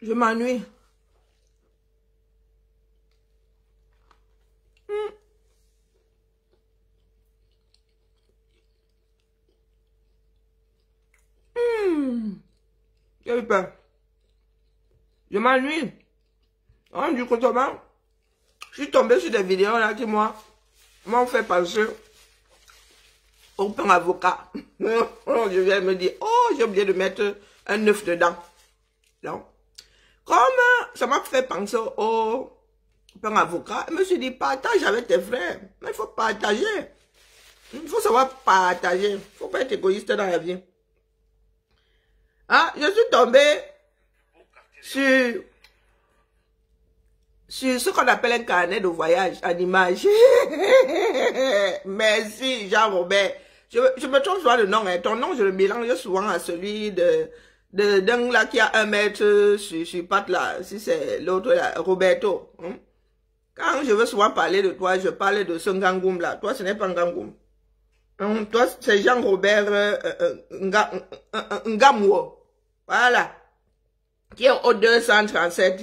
Je m'ennuie. J'ai eu peur. Je m'ennuie. Du coup, je suis tombée sur des vidéos là qui m'ont fait penser au pain avocat. Je viens me dire, oh, j'ai oublié de mettre un œuf dedans. Donc, comme ça m'a fait penser au pain avocat, je me suis dit, partage avec tes frères. Mais il faut partager. Il faut savoir partager. Il ne faut pas être égoïste dans la vie. Ah, je suis tombée sur ce qu'on appelle un carnet de voyage en image. Merci, Jean-Robert. Je me trompe souvent le nom. Hein. Ton nom, je le mélange souvent à celui d'un là qui a 1 mètre sur patte là. Si c'est l'autre là, Roberto. Hein. Quand je veux souvent parler de toi, je parle de ce Ngangoum là. Toi, ce n'est pas Ngangoum. Toi, c'est Jean-Robert Ngamouo. Voilà. Qui est au 237.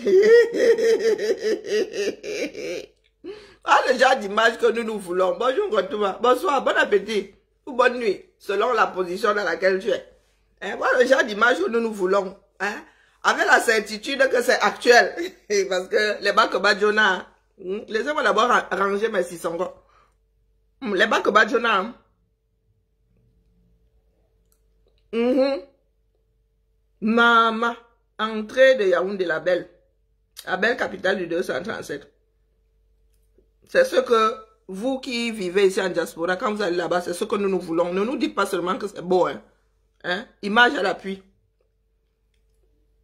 Ah, le genre d'image que nous voulons. Bonjour, bonsoir, bon appétit. Ou bonne nuit, selon la position dans laquelle tu es. Hein, voilà le genre d'image que nous voulons. Hein, avec la certitude que c'est actuel. Parce que les bacs Badjona, laissez-moi d'abord ranger mes 600 gars. Les bacs Badjona, Maman, entrée de Yaoundé la belle capitale du 237. C'est ce que vous qui vivez ici en diaspora, quand vous allez là-bas, c'est ce que nous voulons. Ne nous dites pas seulement que c'est beau, hein? Image à l'appui.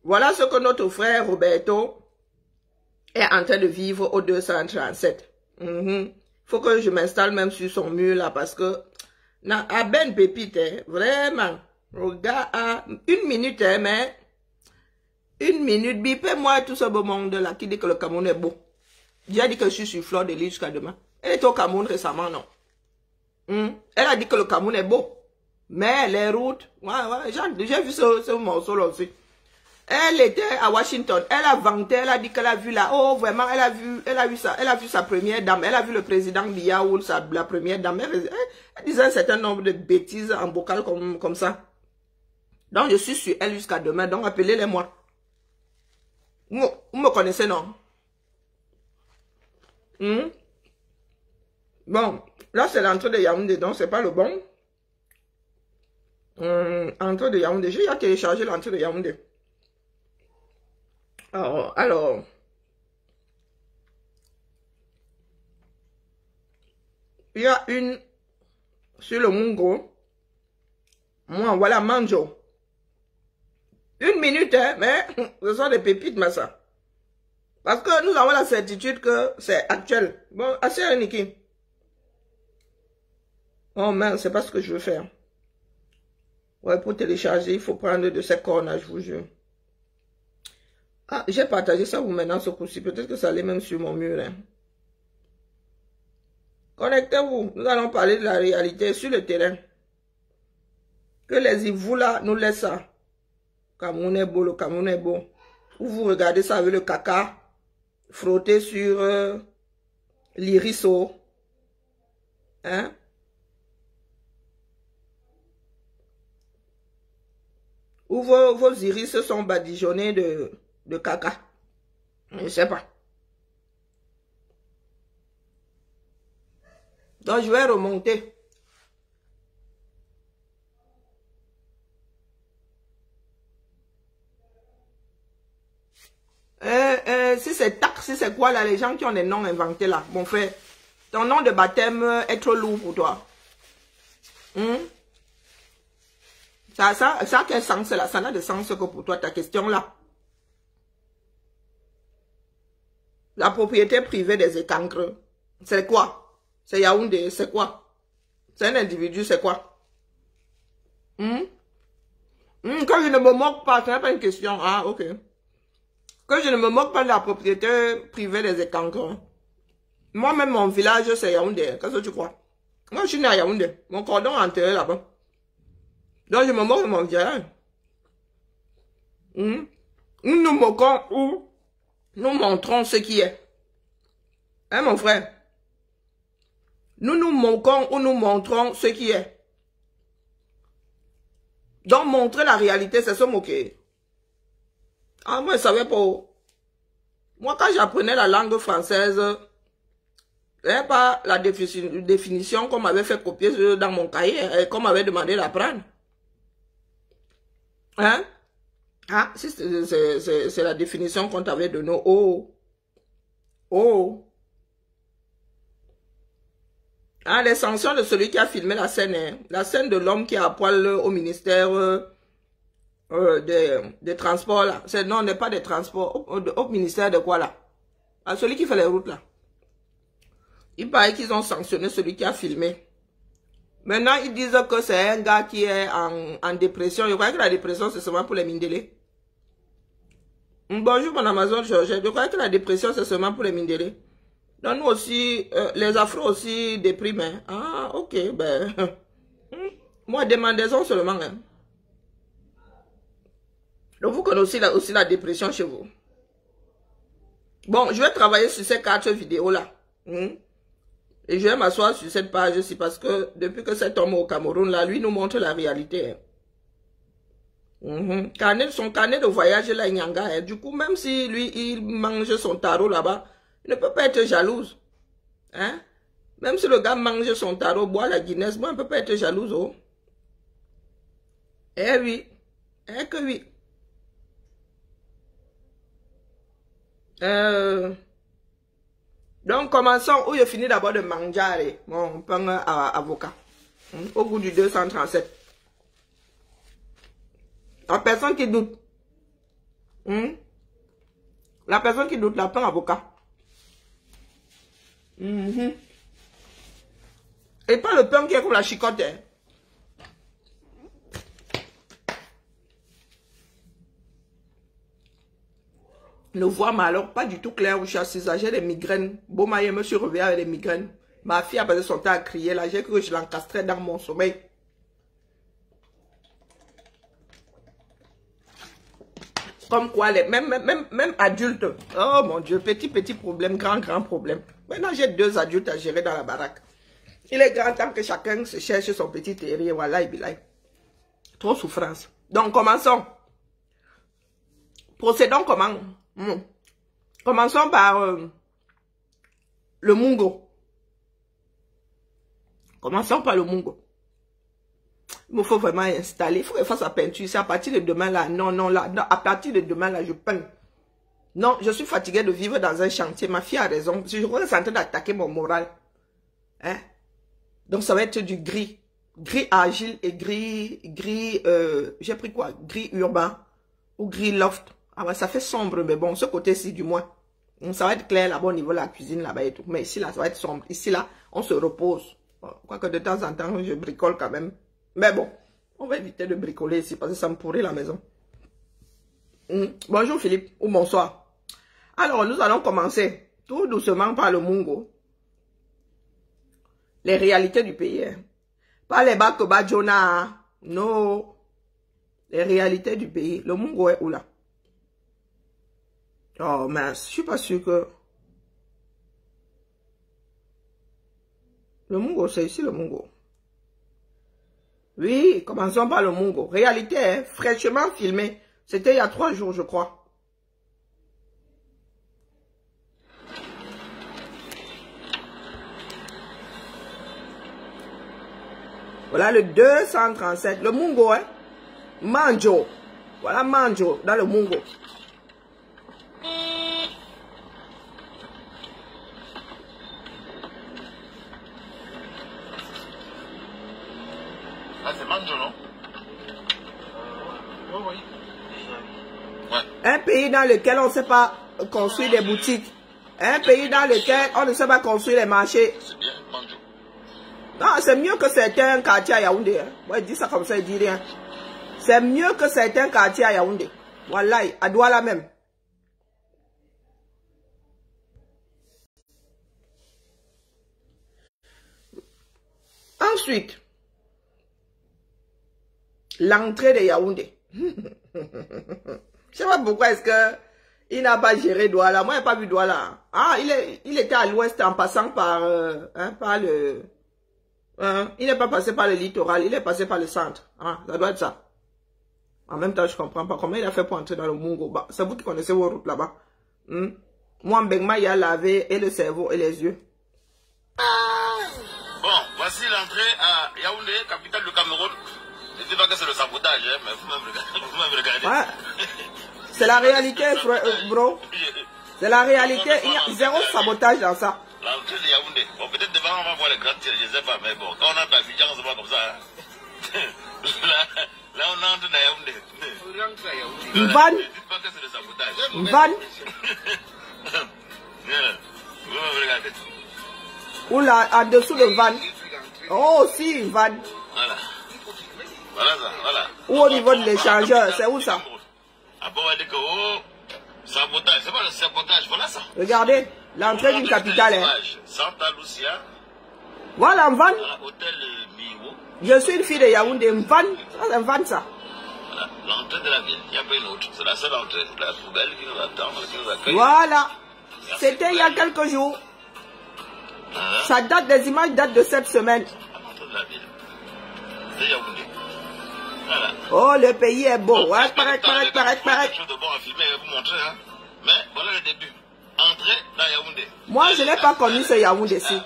Voilà ce que notre frère Roberto est en train de vivre au 237. Faut que je m'installe même sur son mur là parce que à Ben Pépite, hein, vraiment. Regarde, 1 minute, hein, mais 1 minute, bipez-moi tout ce beau monde là qui dit que le Cameroun est beau. J'ai dit que je suis sur Fleur de l'île jusqu'à demain. Elle était au Cameroun récemment, non? Elle a dit que le Cameroun est beau. Mais les routes, j'ai vu ce morceau là aussi. Elle était à Washington, elle a vanté, elle a dit qu'elle a vu là, oh vraiment, elle a vu sa première dame, elle a vu le président Biyaoul, la première dame, elle disait un certain nombre de bêtises en bocal comme ça. Donc je suis sur elle jusqu'à demain, donc appelez-les moi. Vous me connaissez, non? Bon, là c'est l'entrée de Yaoundé, donc c'est pas le bon. Entrée de Yaoundé, j'ai téléchargé l'entrée de Yaoundé. Alors, il y a une sur le Mungo. Moi, voilà, Manjo. 1 minute, hein, mais ce sont des pépites, massa. Parce que nous avons la certitude que c'est actuel. Bon, assez Niki. Oh merde, c'est pas ce que je veux faire. Ouais, pour télécharger, il faut prendre de ces cornes, je vous jure. Ah, j'ai partagé ça vous maintenant ce coup-ci. Peut-être que ça allait même sur mon mur. Hein. Connectez-vous. Nous allons parler de la réalité sur le terrain. Que les Ivous là nous laissent ça. Cameroun est beau, le Cameroun est beau. Ou vous regardez ça avec le caca frotté sur l'iriso. Hein? Ou vos iris sont badigeonnés de caca. Je ne sais pas. Donc, je vais remonter. Si c'est tac, si c'est quoi là, les gens qui ont des noms inventés là. Mon frère, ton nom de baptême est trop lourd pour toi. Ça a quel sens là? Ça n'a de sens que pour toi, ta question là. La propriété privée des écancres, c'est quoi? C'est Yaoundé, c'est quoi? C'est un individu, c'est quoi? Quand je ne me moque pas, ce n'est pas une question. Ah, ok. Que je ne me moque pas de la propriété privée des écancres. Moi-même, mon village, c'est Yaoundé. Qu'est-ce que tu crois? Moi, je suis né à Yaoundé. Mon cordon est enterré là-bas. Donc, je me moque de mon village. Nous nous moquons ou nous montrons ce qui est. Hein, mon frère? Nous nous moquons ou nous montrons ce qui est. Donc, montrer la réalité, c'est se moquer. Ah, moi, je savais pas. Moi, quand j'apprenais la langue française, c'est pas la définition qu'on m'avait fait copier dans mon cahier, qu'on m'avait demandé d'apprendre. Hein? Ah, si c'est la définition qu'on t'avait donnée. Oh. Oh. Ah, les sanctions de celui qui a filmé la scène, hein. La scène de l'homme qui est à poil au ministère des transports, là. Non, n'est pas des transports, au ministère de quoi, là? Ah, celui qui fait les routes, là. Il paraît qu'ils ont sanctionné celui qui a filmé. Maintenant, ils disent que c'est un gars qui est en dépression. Je crois que la dépression, c'est seulement pour les Mindélés. Bonjour, mon Amazon Georgette. Je crois que la dépression, c'est seulement pour les Mindélés. Donc, nous aussi, les Afros aussi dépriment. Hein. Ah, ok, ben. Moi, demandez-en seulement. Hein. Donc, vous connaissez aussi la dépression chez vous. Bon, je vais travailler sur ces 4 vidéos-là. Et je vais m'asseoir sur cette page aussi parce que depuis que cet homme au Cameroun, là, lui nous montre la réalité. Hein. Son carnet de voyage, là, Nyanga. Hein. Du coup, même si lui, il mange son tarot là-bas, il ne peut pas être jalouse. Hein? Même si le gars mange son tarot, boit la Guinness, moi, on ne peut pas être jalouse. Oh. Eh oui. Eh que oui. Donc, commençons où je finis d'abord de manger mon pain avocat. Au bout du 237. La personne qui doute. La personne qui doute, la pain avocat. Et pas le pain qui est comme la chicotte. Hein. Ne vois mais alors pas du tout clair où je suis assise. J'ai des migraines. Bon, je me suis réveillée avec des migraines. Ma fille a passé son temps à crier là. J'ai cru que je l'encastrais dans mon sommeil. Comme quoi, même adultes. Oh mon Dieu, petit problème, grand problème. Maintenant, j'ai 2 adultes à gérer dans la baraque. Il est grand temps que chacun se cherche son petit terrier. Voilà, et bilay. Trop souffrance. Donc, commençons. Procédons comment? Commençons par le Mungo. Commençons par le Mungo. Il me faut vraiment installer. Il faut que je fasse la peinture. C'est à partir de demain là. Non, là. Non, à partir de demain là, je peins. Non, je suis fatiguée de vivre dans un chantier. Ma fille a raison. Je crois que c'est en train d'attaquer mon moral. Hein? Donc ça va être du gris. Gris agile et gris, j'ai pris quoi? Gris urbain ou gris loft. Ah ouais, ça fait sombre, mais bon, ce côté-ci du moins. Donc, ça va être clair là-bas au niveau de la cuisine là-bas et tout. Mais ici là, ça va être sombre. Ici là, on se repose. Bon, quoique de temps en temps, je bricole quand même. Mais bon, on va éviter de bricoler ici parce que ça me pourrit la maison. Bonjour Philippe, ou bonsoir. Alors, nous allons commencer tout doucement par le Mungo. Les réalités du pays. Hein. Pas les Bakoba Jonah. Non. Les réalités du pays. Le Mungo est où là? Oh mince, je suis pas sûr que... Le Mungo, c'est ici le Mungo. Oui, commençons par le Mungo. Réalité, hein, fraîchement filmé. C'était il y a 3 jours, je crois. Voilà le 237. Le Mungo, hein. Manjo. Voilà Manjo dans le Mungo. Ah, c'est Manjo, non? Oui. Ouais. Un pays dans lequel on ne sait pas construire des boutiques. Un pays dans lequel on ne sait pas construire les marchés. C'est bien, Manjo. Non, c'est mieux que certains quartiers à Yaoundé. Hein. Moi, je dis ça comme ça, je dis rien. C'est mieux que certains quartiers à Yaoundé. Voilà, à Douala même. Ensuite, l'entrée de Yaoundé. Je sais pas pourquoi est-ce que il n'a pas géré Douala. Moi, je n'ai pas vu Douala. Ah, il était à l'ouest en passant par, par le... il n'est pas passé par le littoral, il est passé par le centre. Ah, ça doit être ça. En même temps, je ne comprends pas comment il a fait pour entrer dans le Mungo. Bah, c'est vous qui connaissez vos routes là-bas. Moi, en Bengma, il y a lavé et le cerveau et les yeux. Bon, voici l'entrée à Yaoundé, capitale du Cameroun. Je ne dis pas que c'est le sabotage, hein, mais vous-même regardez. Ouais. C'est la réalité, bro. C'est la réalité. Il y a zéro sabotage dans ça. L'entrée de Yaoundé. Bon, peut-être devant, on va voir les grands tirs, je ne sais pas, mais bon, quand on entre à Abidjan, on se voit comme ça. Là, on entre dans Yaoundé. Une vanne. Ne dites pas que c'est le sabotage. Une vanne. Vous-même regardez. Ou là, en dessous de vanne. Oh, si, une vanne. Voilà. Voilà ça, voilà. Ou au niveau de l'échangeur, c'est où ça? Ah bon, on va dire que, oh, sabotage, c'est pas le sabotage, voilà ça. Regardez, l'entrée d'une capitale. Hein. Santa Lucia. Voilà, une vanne. Voilà, hôtel Miwo. Je suis une fille de Yaoundé, une vanne. Ça, c'est une vanne, ça. Voilà, l'entrée de la ville, il n'y a pas une autre. C'est la seule entrée. La poubelle qui nous attend, qui nous accueille. Voilà. C'était il y a quelques jours. Ça date, des images datent de cette semaine. L'entrée de la ville. C'est Yaoundé. Voilà. Oh, le pays est beau. Bon, Ouais, pareil. quelque chose de bon à filmer et vous montrer, hein. Mais voilà le début. Entrée dans Yaoundé. Moi, je n'ai pas connu ce Yaoundé-ci.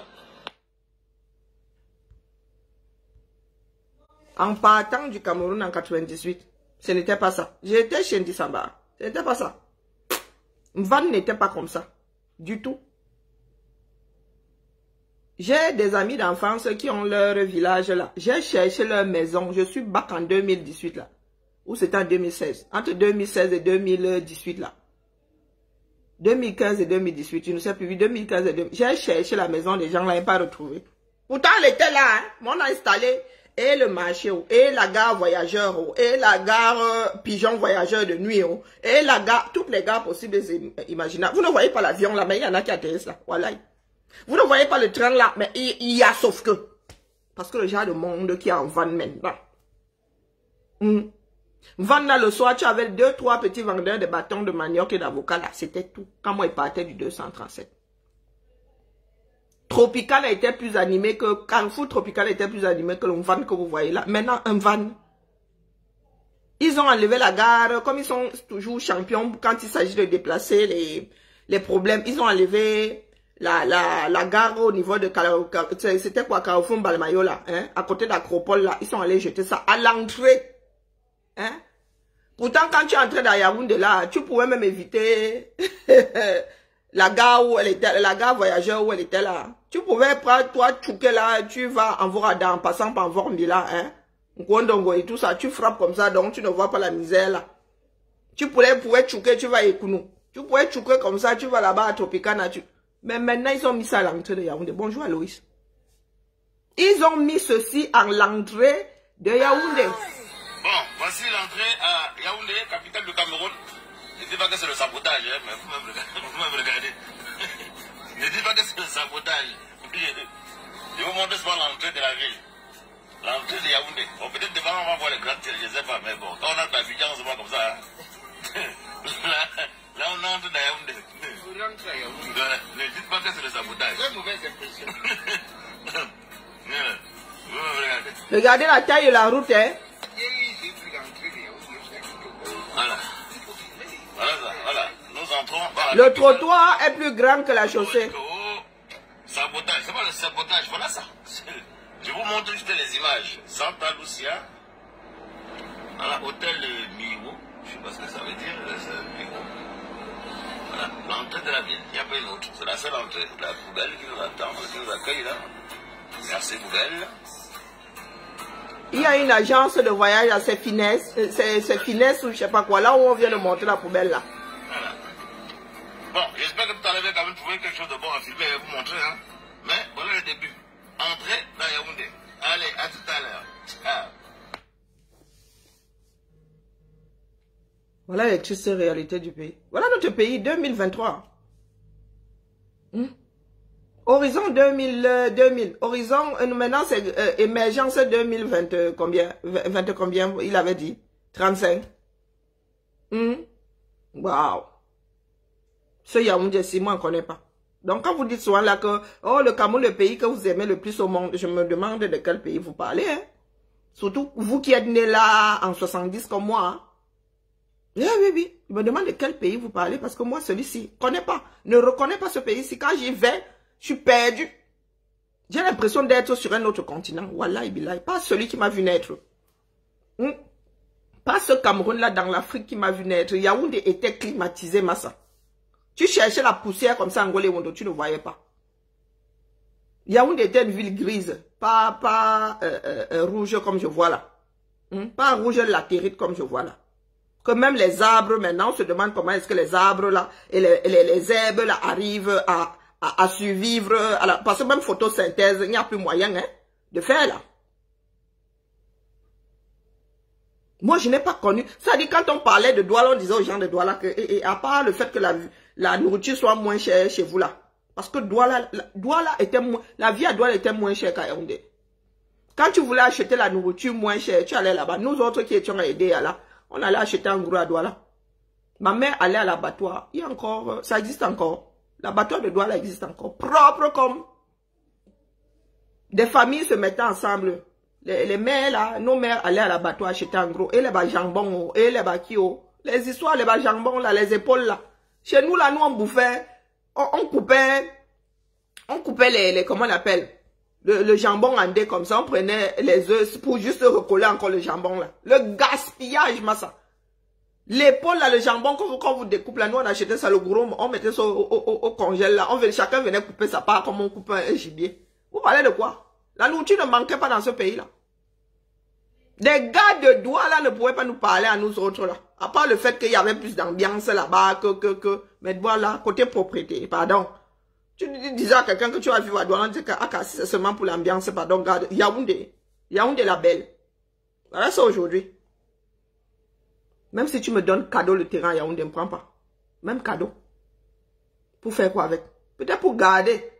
En partant du Cameroun en 98, ce n'était pas ça. J'étais chez Ndissamba. Ce n'était pas ça. Van n'était pas comme ça. Du tout. J'ai des amis d'enfance qui ont leur village là. J'ai cherché leur maison. Je suis back en 2018 là. Ou c'était en 2016. Entre 2016 et 2018 là. 2015 et 2018. Je ne sais plus. 2015 et 2018. J'ai cherché la maison des gens là et pas retrouvé. Pourtant elle était là. Hein. On a installé et le marché, et la gare voyageur, et la gare pigeon voyageur de nuit, et la gare, toutes les gares possibles et imaginables. Vous ne voyez pas l'avion là, mais il y en a qui atterrissent là. Voilà. Vous ne voyez pas le train là, mais il y a sauf que. Parce que le genre de monde qui est en van maintenant. Van là, le soir, tu avais 2-3 petits vendeurs de bâtons de manioc et d'avocat là. C'était tout. Quand moi, il partait du 237. Tropical était plus animé que... Carrefour Tropical était plus animé que le van que vous voyez là. Maintenant, un van. Ils ont enlevé la gare. Comme ils sont toujours champions quand il s'agit de déplacer les problèmes. Ils ont enlevé la gare au niveau de... C'était quoi, Carrefour Balmayo là. Hein, à côté d'Acropole là. Ils sont allés jeter ça à l'entrée. Hein. Pourtant, quand tu es entré dans Yaoundé là, tu pouvais même éviter... la gare où elle était, la gare voyageur où elle était là. Tu pouvais prendre, toi, Tchouké là, tu vas en Vorada en passant par Vormbi là, hein. Gwondongo et tout ça, tu frappes comme ça, donc tu ne vois pas la misère là. Tu pouvais Tchouké, tu vas à Ekounou. Tu pouvais Tchouké comme ça, tu vas là-bas à Tropicana. Mais maintenant, ils ont mis ça à l'entrée de Yaoundé. Bonjour Aloïs. Ils ont mis ceci à l'entrée de Yaoundé. Bon, voici l'entrée à Yaoundé, capitale du Cameroun. Ne dis pas que c'est le sabotage, hein, mais vous-même regardez. Ne dis pas que c'est le sabotage. Je vous montre souvent l'entrée de la ville. L'entrée de Yaoundé. Bon, peut-être devant, on va voir les grands tirs, je ne sais pas, mais bon, quand on entre à Abidjan, on se voit comme ça. Là, on entre dans Yaoundé. Ne dites pas que c'est le sabotage. C'est une mauvaise impression. Regardez la taille de la route, hein. Voilà. Voilà. Nous entrons. Le trottoir est plus grand que la chaussée. Sabotage, c'est pas le sabotage, voilà ça. Je vous montre juste les images. Santa Lucia. Voilà, hôtel Miwo. Je sais pas ce que ça veut dire. Miwo. Voilà, l'entrée de la ville. Il n'y a pas une autre. C'est la seule entrée. La poubelle qui nous attend, qui nous accueille là. Merci poubelle. Il y a une agence de voyage à ces finesses, c'est finesse ou je sais pas quoi, là où on vient de monter la poubelle là. Voilà. Bon, j'espère que tout à l'heure vous avez quand même trouvé quelque chose de bon à filmer et vous montrer, hein. Mais voilà le début. Entrez dans Yaoundé. Allez, à tout à l'heure. Ciao. Voilà les tristes réalités du pays. Voilà notre pays 2023. Horizon 2000. Horizon, maintenant c'est émergence 2020 combien? 20 combien il avait dit? 35. Waouh. Ce Yaoundé-ci, moi, on ne connaît pas. Donc, quand vous dites souvent là que, oh, le Cameroun, le pays que vous aimez le plus au monde, je me demande de quel pays vous parlez, hein. Surtout, vous qui êtes né là en 70 comme moi, hein. Oui, oui, oui. Je me demande de quel pays vous parlez parce que moi, celui-ci, je ne connais pas. Ne reconnais pas ce pays-ci. Quand j'y vais, je suis perdu. J'ai l'impression d'être sur un autre continent. Wallah, billahi. Pas celui qui m'a vu naître. Pas ce Cameroun-là dans l'Afrique qui m'a vu naître. Yaoundé était climatisé, Massa. Tu cherchais la poussière comme ça, Angolé Wondo, tu ne voyais pas. Yaoundé était une ville grise. Pas rouge comme je vois là. Pas rouge latérite comme je vois là. Que même les arbres, maintenant, on se demande comment est-ce que les arbres là, et les herbes là, arrivent à survivre. Parce que même photosynthèse, il n'y a plus moyen hein, de faire là. Moi, je n'ai pas connu. Ça dit, quand on parlait de Douala, on disait aux gens de Douala que, et à part le fait que la nourriture soit moins chère chez vous là. Parce que Douala était moins, la vie à Douala était moins chère qu'à Yaoundé. Quand tu voulais acheter la nourriture moins chère, tu allais là-bas. Nous autres qui étions aidés là, on allait acheter en gros à Douala. Ma mère allait à l'abattoir. Il y a encore, ça existe encore. L'abattoir de Douala existe encore. Propre comme des familles se mettaient ensemble. Les mères là, nos mères allaient à l'abattoir acheter en gros. Et les jambons, et les bakio. Les histoires, les jambons là, les épaules là. Chez nous là, nous on bouffait, on coupait les comment on appelle, le jambon en dés comme ça. On prenait les œufs pour juste recoller encore le jambon là. Le gaspillage, massa. L'épaule là, le jambon, quand vous découpez là, nous on achetait ça, le gros, on mettait ça au congèle là. Chacun venait couper sa part comme on coupe un gibier. Vous parlez de quoi? La nourriture ne manquait pas dans ce pays là. Des gars de Douala ne pouvaient pas nous parler à nous autres là. À part le fait qu'il y avait plus d'ambiance là-bas mais Douala, côté propriété, pardon. Tu disais à quelqu'un que tu as vu à Douala, on dit que c'est seulement pour l'ambiance, pardon, regarde, Yaoundé la belle. Voilà ça aujourd'hui. Même si tu me donnes cadeau le terrain, Yaoundé ne me prend pas. Même cadeau. Pour faire quoi avec? Peut-être pour garder.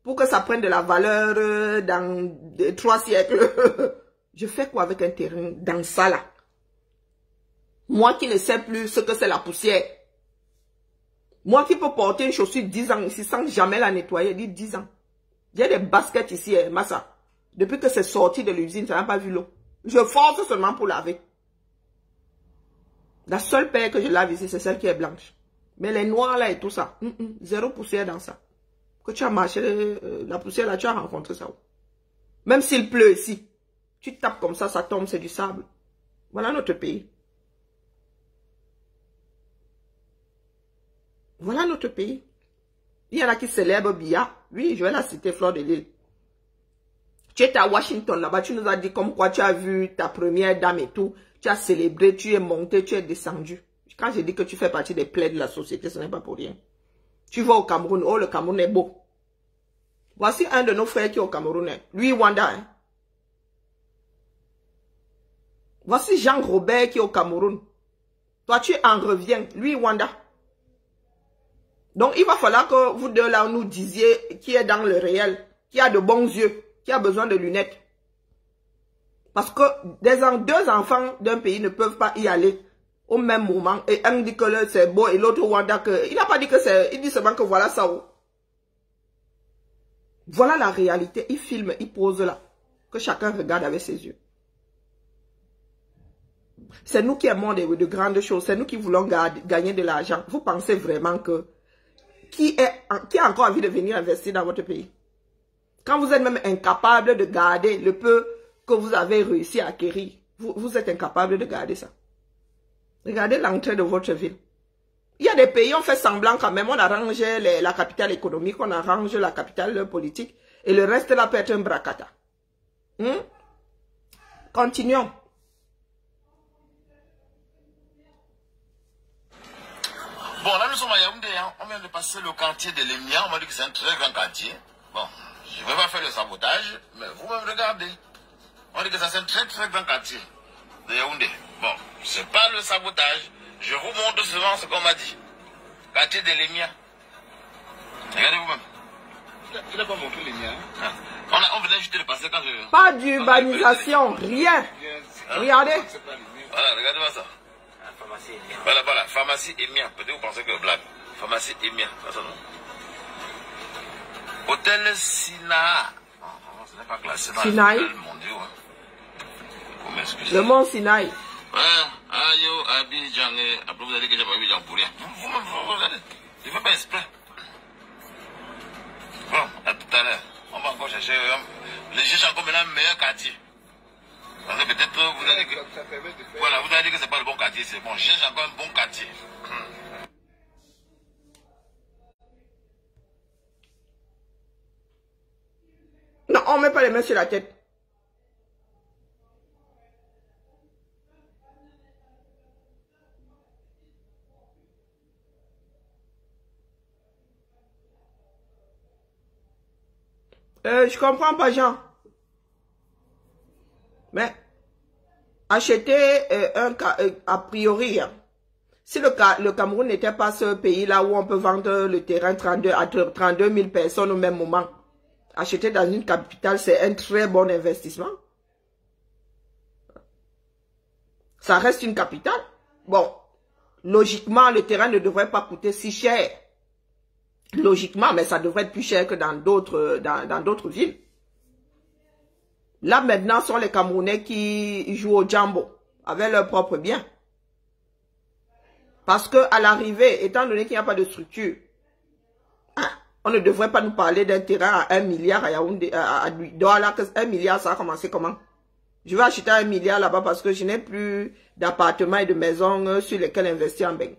Pour que ça prenne de la valeur dans 3 siècles. Je fais quoi avec un terrain dans ça là? Moi qui ne sais plus ce que c'est la poussière. Moi qui peux porter une chaussure 10 ans ici sans jamais la nettoyer, dit 10 ans. J'ai des baskets ici, Massa. Depuis que c'est sorti de l'usine, ça n'a pas vu l'eau. Je force seulement pour laver. La seule paire que je lave ici, c'est celle qui est blanche. Mais les noirs là et tout ça, zéro poussière dans ça. Que tu as marché, la poussière là, tu as rencontré ça. Même s'il pleut ici, tu tapes comme ça tombe, c'est du sable. Voilà notre pays. Voilà notre pays. Il y en a qui célèbrent Biya. Oui, je vais la citer, Fleur de Lille. Tu étais à Washington là-bas, tu nous as dit comme quoi tu as vu ta première dame et tout. Tu as célébré, tu es monté, tu es descendu. Quand j'ai dit que tu fais partie des plaies de la société, ce n'est pas pour rien. Tu vas au Cameroun, oh le Cameroun est beau. Voici un de nos frères qui est au Cameroun, lui Wanda. Hein. Voici Jean-Robert qui est au Cameroun. Toi tu en reviens, lui Wanda. Donc il va falloir que vous deux là nous disiez qui est dans le réel, qui a de bons yeux, qui a besoin de lunettes. Parce que deux enfants d'un pays ne peuvent pas y aller au même moment. Et un dit que c'est beau et l'autre Wanda que... Il n'a pas dit que c'est... Il dit seulement que voilà ça. Voilà la réalité. Il filme, il pose là. Que chacun regarde avec ses yeux. C'est nous qui aimons de grandes choses. C'est nous qui voulons gagner de l'argent. Vous pensez vraiment que... Qui a encore envie de venir investir dans votre pays? Quand vous êtes même incapable de garder le peu que vous avez réussi à acquérir, vous êtes incapable de garder ça. Regardez l'entrée de votre ville. Il y a des pays, on fait semblant quand même, on arrange la capitale économique, on arrange la capitale politique, et le reste là peut être un bracata. Continuons. Bon, là nous sommes à Yaoundé, hein. On vient de passer le quartier de l'Emia, on m'a dit que c'est un très grand quartier. Bon, je ne vais pas faire le sabotage, mais vous-même regardez. On dit que c'est un très très grand quartier de Yaoundé. Bon, c'est pas le sabotage. Je vous montre souvent ce qu'on m'a dit. Quartier de l'Emia. Regardez vous-même. Tu n'as pas montré l'Emia, hein? On venait juste de passer quand je... Pas d'urbanisation, rien. Regardez. Voilà, regardez-moi ça. Voilà, voilà, pharmacie Emia. Peut-être vous pensez que blague. Pharmacie Emia, ça son nom. Hôtel Sina. Oh, ce n'est pas classé dans Sinaï. les mondiaux. Hein. Vous m'excusez. Le mont Sinaï. Ouais, ayo, Abidjan. Après, vous avez dit que j'ai pas Abidjan pour rien. Vous regardez. Je ne fais pas exprès. Bon, à tout à l'heure. On va encore chercher. Je cherche encore maintenant le meilleur quartier. Parce que peut-être vous avez dit que. Voilà, vous avez dit que c'est pas le bon quartier. C'est bon. Je cherche encore un bon quartier. Non, on ne met pas les mains sur la tête. Je comprends pas, Jean. Mais, acheter a priori, hein, si le Cameroun n'était pas ce pays-là où on peut vendre le terrain à 32 000 personnes au même moment, acheter dans une capitale, c'est un très bon investissement. Ça reste une capitale. Bon, logiquement, le terrain ne devrait pas coûter si cher. Logiquement, mais ça devrait être plus cher que dans d'autres villes. Là, maintenant, ce sont les Camerounais qui jouent au jambo avec leurs propres biens. Parce que à l'arrivée, étant donné qu'il n'y a pas de structure, on ne devrait pas nous parler d'un terrain à 1 milliard à Yaoundé, à Douala. 1 milliard, ça a commencé comment? Je vais acheter 1 milliard là-bas parce que je n'ai plus d'appartements et de maisons sur lesquels investir en banque.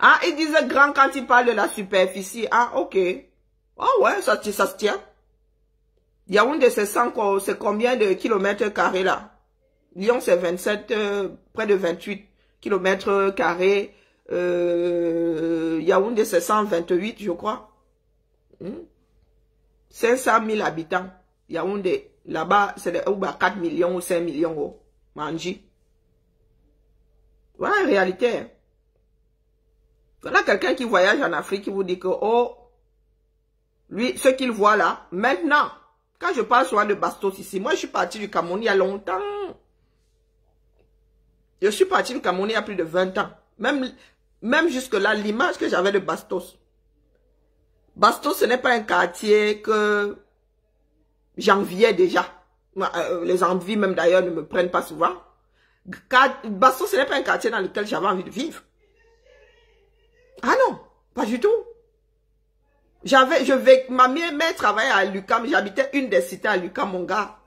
Ah, il disait grand quand il parle de la superficie. Ah, ok. Ah ouais, ça se tient. Yaoundé, c'est combien de kilomètres carrés là? Lyon, c'est 27, près de 28 kilomètres carrés. Yaoundé, c'est 128, je crois. 500 000 habitants. Yaoundé, là-bas, c'est 4 millions ou 5 millions. Oh. Manji. Voilà la réalité. Voilà quelqu'un qui voyage en Afrique qui vous dit que, oh, lui, ce qu'il voit là, maintenant, quand je parle souvent de Bastos ici, moi je suis parti du Cameroun il y a longtemps. Je suis parti du Cameroun il y a plus de 20 ans. Même jusque-là, l'image que j'avais de Bastos. Bastos, ce n'est pas un quartier que j'enviais déjà. Les envies même d'ailleurs ne me prennent pas souvent. Bastos, ce n'est pas un quartier dans lequel j'avais envie de vivre. Ah non, pas du tout. Ma mère travaillait à Lucam, j'habitais une des cités à Lucam, mon gars.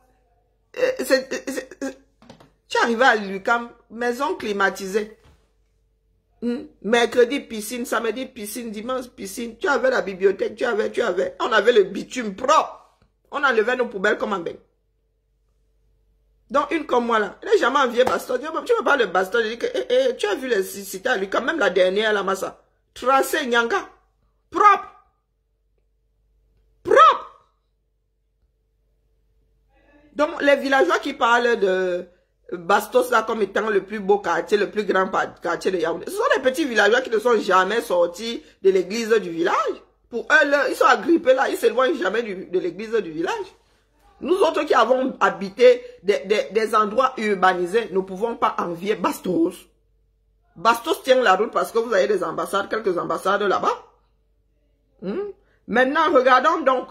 Tu arrivais à Lucam, maison climatisée. Mercredi, piscine, samedi, piscine, dimanche, piscine. Tu avais la bibliothèque, tu avais. On avait le bitume propre. On enlevait nos poubelles comme un bain. Donc, une comme moi là, elle n'a jamais envié Bastos. Tu me parles de Bastos, je dis que tu as vu les cités à Lucam, même la dernière, la Massa. Tracé, Nyanga. Propre. Propre. Donc, les villageois qui parlent de Bastos là comme étant le plus beau quartier, le plus grand quartier de Yaoundé, ce sont des petits villageois qui ne sont jamais sortis de l'église du village. Pour eux, là, ils sont agrippés là, ils ne s'éloignent jamais de l'église du village. Nous autres qui avons habité des endroits urbanisés, nous ne pouvons pas envier Bastos. Bastos tient la route parce que vous avez des ambassades, quelques ambassades là-bas. Maintenant, regardons donc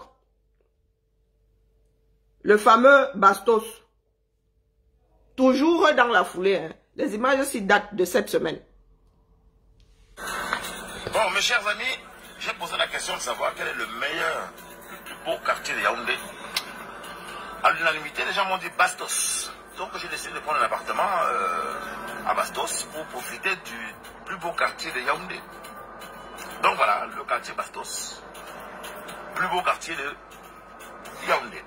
le fameux Bastos. Toujours dans la foulée. Hein. Les images aussi datent de cette semaine. Bon, mes chers amis, j'ai posé la question de savoir quel est le meilleur, le plus beau quartier de Yaoundé. À l'unanimité, les gens m'ont dit Bastos. Donc j'ai décidé de prendre un appartement à Bastos pour profiter du plus beau quartier de Yaoundé. Donc voilà, le quartier Bastos. Plus beau quartier de Yaoundé.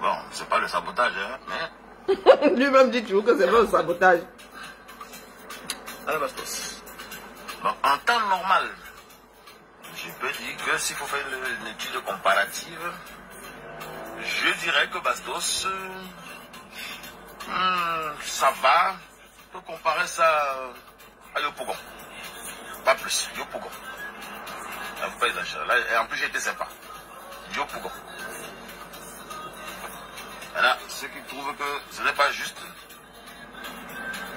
Bon, c'est pas le sabotage, hein, mais... Lui-même dit toujours que c'est pas le sabotage. Allez, Bastos. Bon, en temps normal, je peux dire que s'il faut faire une étude comparative, je dirais que Bastos, ça va. On peut comparer ça à Yopougon. Pas plus, Yopougon. Là, en plus, j'ai été sympa. Yopougon. ceux qui trouvent que ce n'est pas juste,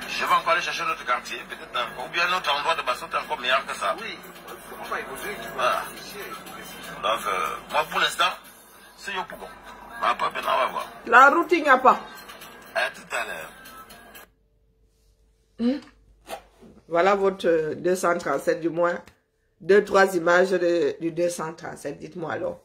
je vais encore aller chercher notre quartier, peut-être, ou bien notre endroit de baston est encore meilleur que ça. Oui, on va évoluer. Voilà. Donc, moi pour l'instant, c'est Yopougon. Après, maintenant, on va voir. La route, il n'y a pas. À tout à l'heure. Voilà votre 237 du moins. 2-3 images du 237, dites-moi alors.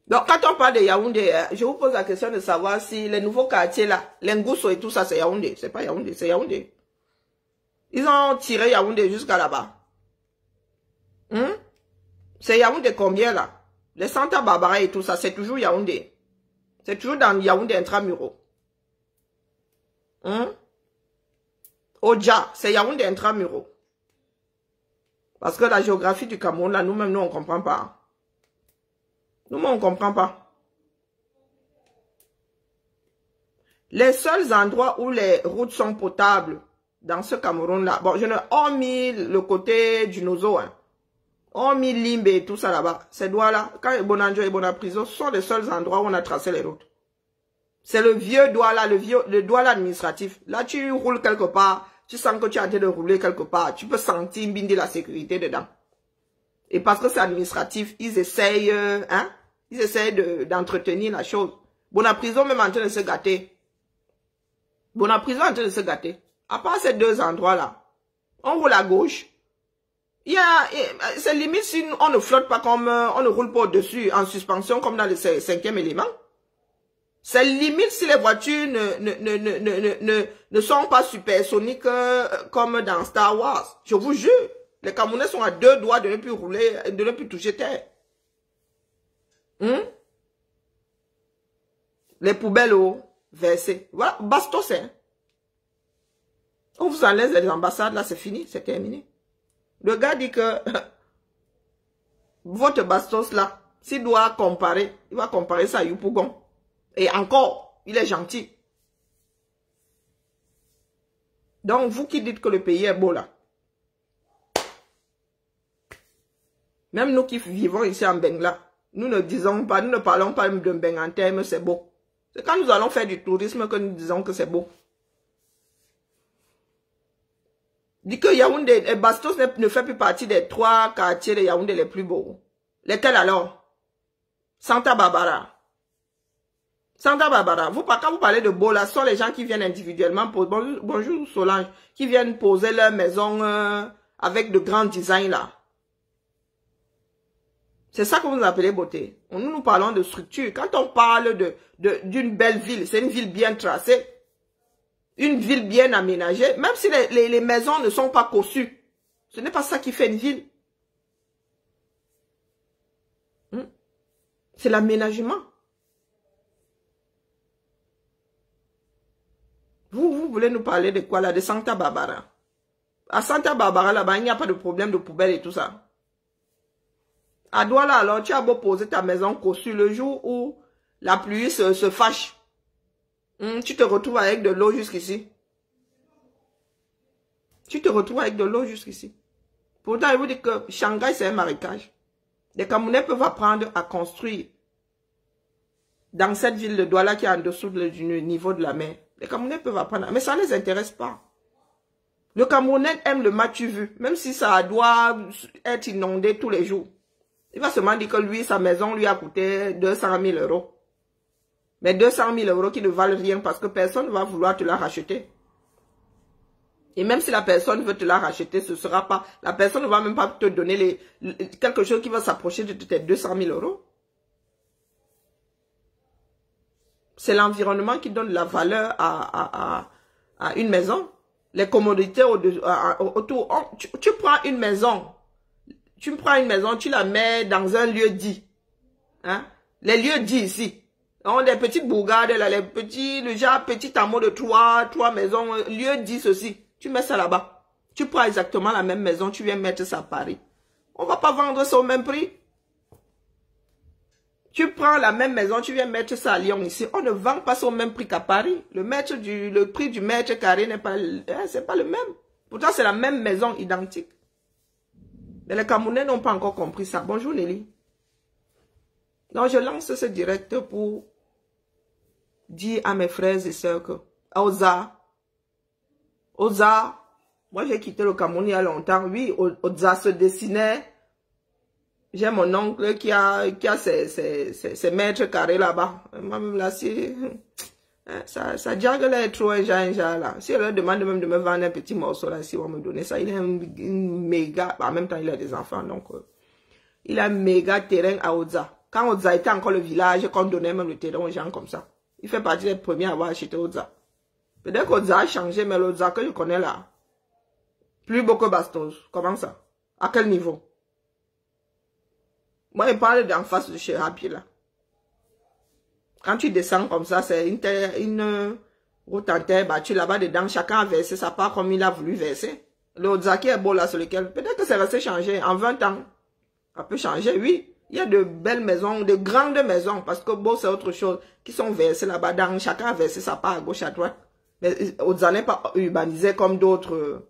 Donc, quand on parle de Yaoundé, je vous pose la question de savoir si les nouveaux quartiers là, l'Engousso et tout ça, c'est Yaoundé. C'est pas Yaoundé, c'est Yaoundé. Ils ont tiré Yaoundé jusqu'à là-bas. C'est Yaoundé combien là? Les Santa Barbara et tout ça, c'est toujours Yaoundé. C'est toujours dans Yaoundé intramuraux. Oja, c'est Yaoundé intramuraux. Parce que la géographie du Cameroun, là, nous-mêmes, nous, on ne comprend pas. Nous-mêmes, on ne comprend pas. Les seuls endroits où les routes sont potables dans ce Cameroun-là, bon, je ne hormis le côté du Nozo, hein. Hormis Limbe et tout ça là-bas, ces doigts-là, quand Bonanjo et Bonapriso, sont les seuls endroits où on a tracé les routes. C'est le vieux doigt là, le doigt là administratif. Là, tu roules quelque part, tu sens que tu es en train de rouler quelque part, tu peux sentir bindi la sécurité dedans. Et parce que c'est administratif, ils essayent, ils essayent d'entretenir la chose. Bonapriso même en train de se gâter. Bonapriso en train de se gâter. À part ces deux endroits-là, on roule à gauche. C'est limite si on ne flotte pas comme, on ne roule pas au-dessus en suspension comme dans le 5e élément. C'est limite si les voitures ne sont pas supersoniques comme dans Star Wars. Je vous jure, les Camerounais sont à 2 doigts de ne plus rouler, de ne plus toucher terre. Les poubelles versées. Voilà, bastos, hein. On vous enlève les ambassades, là, c'est fini, c'est terminé. Le gars dit que votre bastos, là, s'il doit comparer, il va comparer ça à Yopougon. Et encore, il est gentil. Donc, vous qui dites que le pays est beau, là. Même nous qui vivons ici en Bengla, nous ne disons pas, nous ne parlons pas de Beng en termes, c'est beau. C'est quand nous allons faire du tourisme que nous disons que c'est beau. Dit que Yaoundé, Bastos ne fait plus partie des 3 quartiers de Yaoundé les plus beaux. Lesquels alors? Santa Barbara. Santa Barbara. Quand vous parlez de beau, là, ce sont les gens qui viennent individuellement poser, bonjour Solange, qui viennent poser leur maison avec de grands designs là. C'est ça que vous appelez beauté. Nous parlons de structure. Quand on parle d'une belle ville, c'est une ville bien tracée. Une ville bien aménagée, même si les maisons ne sont pas cossues. Ce n'est pas ça qui fait une ville. C'est l'aménagement. Vous voulez nous parler de quoi là? De Santa Barbara. À Santa Barbara, là-bas, il n'y a pas de problème de poubelle et tout ça. À Douala, alors, tu as beau poser ta maison cossue le jour où la pluie se fâche. Tu te retrouves avec de l'eau jusqu'ici. Tu te retrouves avec de l'eau jusqu'ici. Pourtant, il vous dit que Shanghai, c'est un marécage. Les Camerounais peuvent apprendre à construire dans cette ville de Douala qui est en dessous du niveau de la mer. Les Camerounais peuvent apprendre, mais ça ne les intéresse pas. Le Camerounais aime le matu vu, même si ça doit être inondé tous les jours. Il va seulement dire que lui, sa maison lui a coûté 200 000 euros. Mais 200 000 euros qui ne valent rien parce que personne ne va vouloir te la racheter. Et même si la personne veut te la racheter, ce sera pas, la personne ne va même pas te donner quelque chose qui va s'approcher de tes 200 000 euros. C'est l'environnement qui donne la valeur à une maison. Les commodités autour. Tu prends une maison. Tu prends une maison, tu la mets dans un lieu dit. Hein? Les lieux dits ici. On a des petites bourgades, là, le genre petit hameau de 3 maisons, lieu dit ceci. Tu mets ça là-bas. Tu prends exactement la même maison, tu viens mettre ça à Paris. On ne va pas vendre ça au même prix. Tu prends la même maison, tu viens mettre ça à Lyon ici. On ne vend pas ça au même prix qu'à Paris. Le prix du mètre carré n'est pas, c'est pas le même. Pourtant, c'est la même maison identique. Mais les Camerounais n'ont pas encore compris ça. Bonjour Nelly. Donc, je lance ce direct pour dire à mes frères et sœurs que, Oza, moi j'ai quitté le Cameroun il y a longtemps. Oui, Oza se dessinait. J'ai mon oncle qui a ses mètres carrés là-bas. Même là, si, ça diable là, trop un genre là. Si on leur demande même de me vendre un petit morceau là, si on me donner ça, il est un méga, en même temps il a des enfants, donc, il a un méga terrain à Oza. Quand Oza était encore le village, qu'on donnait même le terrain aux gens comme ça. Il fait partie des premiers à avoir acheté Oza. Peut-être qu'Oza a changé, mais l'Oza que je connais là, plus beaucoup Bastos. Comment ça? À quel niveau? Moi, je parle d'en face de chez Rapi là. Quand tu descends comme ça, c'est une route en terre battue là-bas dedans. Chacun a versé sa part comme il a voulu verser. Le Oza qui est beau là sur lequel, peut-être que c'est resté changé en 20 ans. Ça peut changer, oui. Il y a de belles maisons, de grandes maisons, parce que beau c'est autre chose, qui sont versées là-bas dedans. Chacun a versé sa part à gauche, à droite. Mais Oza n'est pas urbanisé comme d'autres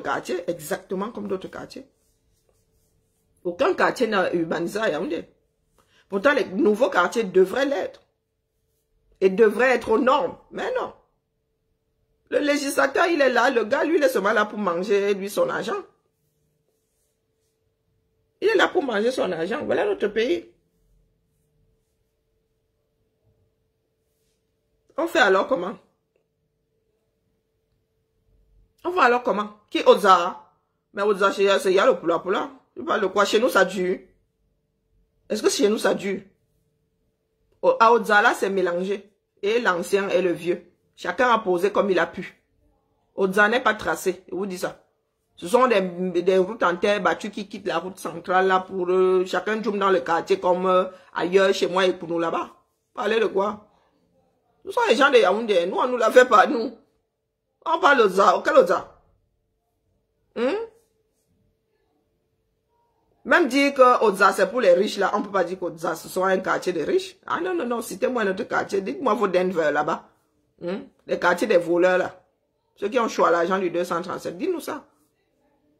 quartiers, exactement comme d'autres quartiers. Aucun quartier n'est urbanisé à Yaoundé. Pourtant, les nouveaux quartiers devraient l'être. Et devraient être aux normes. Mais non. Le législateur, il est là. Le gars, lui, il est seulement là pour manger, lui, son argent. Il est là pour manger son argent. Voilà notre pays. On fait alors comment? On fait alors comment? Qui Oza? Mais Oza, c'est il y a le poula. Tu parles de quoi? Chez nous, ça dure. Est-ce que chez nous, ça dure? À Oza, là, c'est mélangé. Et l'ancien et le vieux. Chacun a posé comme il a pu. Oza n'est pas tracé. Je vous dis ça. Ce sont des routes en terre battues qui quittent la route centrale là pour chacun joue dans le quartier comme ailleurs chez moi et pour nous là-bas. Parlez de quoi? Nous sommes les gens de Yaoundé. Nous, on nous l'a fait pas nous. On parle d'Oza. Quel Oza? Même dire que Oza c'est pour les riches là, on peut pas dire qu'Oza ce soit un quartier de riches. Ah non, non, non, citez-moi notre quartier. Dites-moi vos Denver là-bas. Les quartiers des voleurs là. Ceux qui ont choisi l'argent du 237. Dis-nous ça.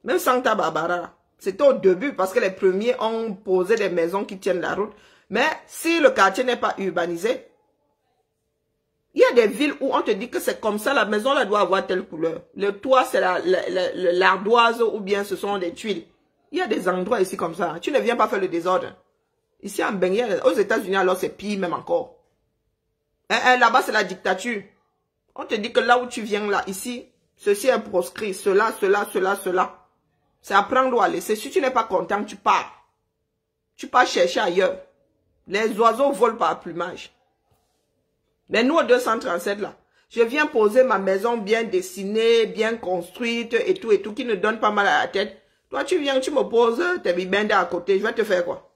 Même Santa Barbara. C'était au début parce que les premiers ont posé des maisons qui tiennent la route. Mais si le quartier n'est pas urbanisé, il y a des villes où on te dit que c'est comme ça, la maison là doit avoir telle couleur. Le toit c'est l'ardoise ou bien ce sont des tuiles. Il y a des endroits ici comme ça. Tu ne viens pas faire le désordre. Ici en Benguet, aux États-Unis, alors c'est pire même encore. Là-bas, c'est la dictature. On te dit que là où tu viens, là, ici, ceci est proscrit. Cela. C'est à prendre ou à laisser. Si tu n'es pas content, tu pars. Tu pars chercher ailleurs. Les oiseaux volent par plumage. Mais nous, au 237, là, je viens poser ma maison bien dessinée, bien construite et tout, qui ne donne pas mal à la tête. Toi, tu viens, tu me poses tes bibendés à côté. Je vais te faire quoi?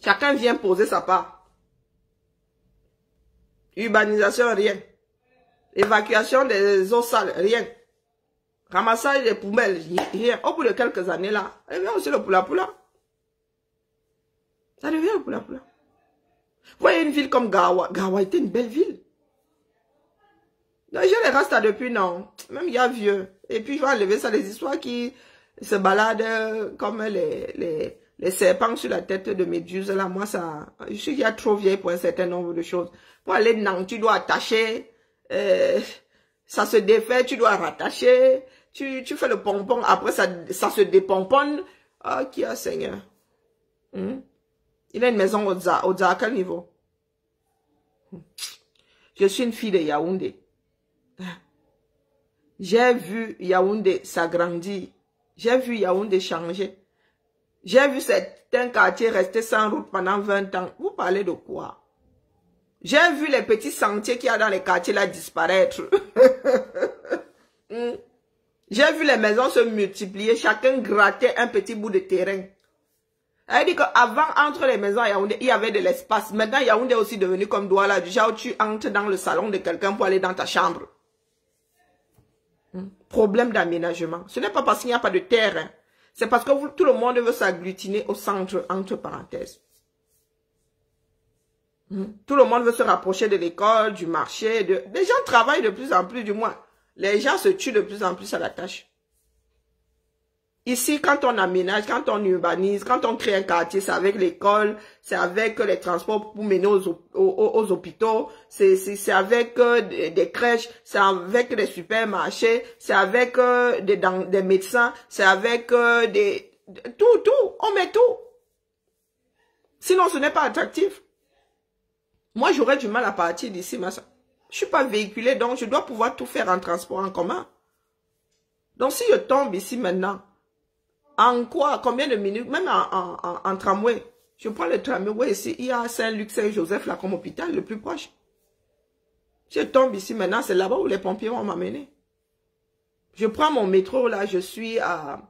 Chacun vient poser sa part. Urbanisation, rien. Évacuation des eaux sales, rien. Ramassage des poubelles, rien. Au bout de quelques années, là, ça devient aussi le poula. Ça devient le poula. Vous voyez une ville comme Gawa. Gawa était une belle ville. Non, je les reste depuis, non. Même il y a vieux. Et puis, je vais enlever ça, les histoires qui se baladent comme les serpents sur la tête de Méduse. Là, moi, ça, je suis déjà trop vieille pour un certain nombre de choses. Pour aller dedans, tu dois attacher, ça se défait, tu dois rattacher, tu fais le pompon, après ça se dépomponne. Ah, qui a Seigneur? Il a une maison au Oza à quel niveau? Je suis une fille de Yaoundé. J'ai vu Yaoundé s'agrandir. J'ai vu Yaoundé changer. J'ai vu certains quartiers rester sans route pendant 20 ans. Vous parlez de quoi? J'ai vu les petits sentiers qu'il y a dans les quartiers là disparaître. J'ai vu les maisons se multiplier. Chacun grattait un petit bout de terrain. Elle dit qu'avant, entre les maisons à Yaoundé, il y avait de l'espace. Maintenant, Yaoundé est aussi devenu comme Douala. Du genre, tu entres dans le salon de quelqu'un pour aller dans ta chambre. Problème d'aménagement. Ce n'est pas parce qu'il n'y a pas de terre. Hein. C'est parce que tout le monde veut s'agglutiner au centre, entre parenthèses. Tout le monde veut se rapprocher de l'école, du marché. Les gens travaillent de plus en plus, du moins. Les gens se tuent de plus en plus à la tâche. Ici, quand on aménage, quand on urbanise, quand on crée un quartier, c'est avec l'école, c'est avec les transports pour mener aux hôpitaux, c'est avec des crèches, c'est avec des supermarchés, c'est avec des médecins, c'est avec tout, on met tout. Sinon, ce n'est pas attractif. Moi, j'aurais du mal à partir d'ici, ma soeur. Je suis pas véhiculée, donc je dois pouvoir tout faire en transport en commun. Donc, si je tombe ici maintenant, en quoi, combien de minutes, même en tramway, je prends le tramway ici, il y a Saint-Luc, Saint-Joseph, là, comme hôpital, le plus proche. Si je tombe ici maintenant, c'est là-bas où les pompiers vont m'amener. Je prends mon métro, là, je suis à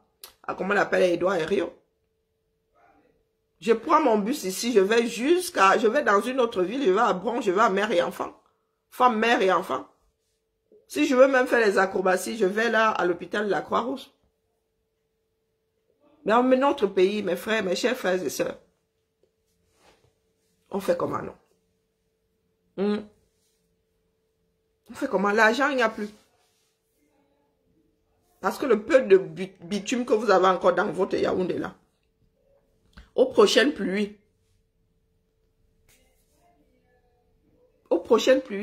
comment on l'appelle, Édouard Herriot. Je prends mon bus ici, je vais dans une autre ville, je vais à Bron, je vais à mère et enfant. Femme, mère et enfant. Si je veux même faire les acrobaties, je vais là à l'hôpital de la Croix-Rouge. Mais dans notre pays, mes frères, mes chers frères et sœurs, on fait comment non? On fait comment? L'argent, il n'y a plus. Parce que le peu de bitume que vous avez encore dans votre Yaoundé là, aux prochaines pluies,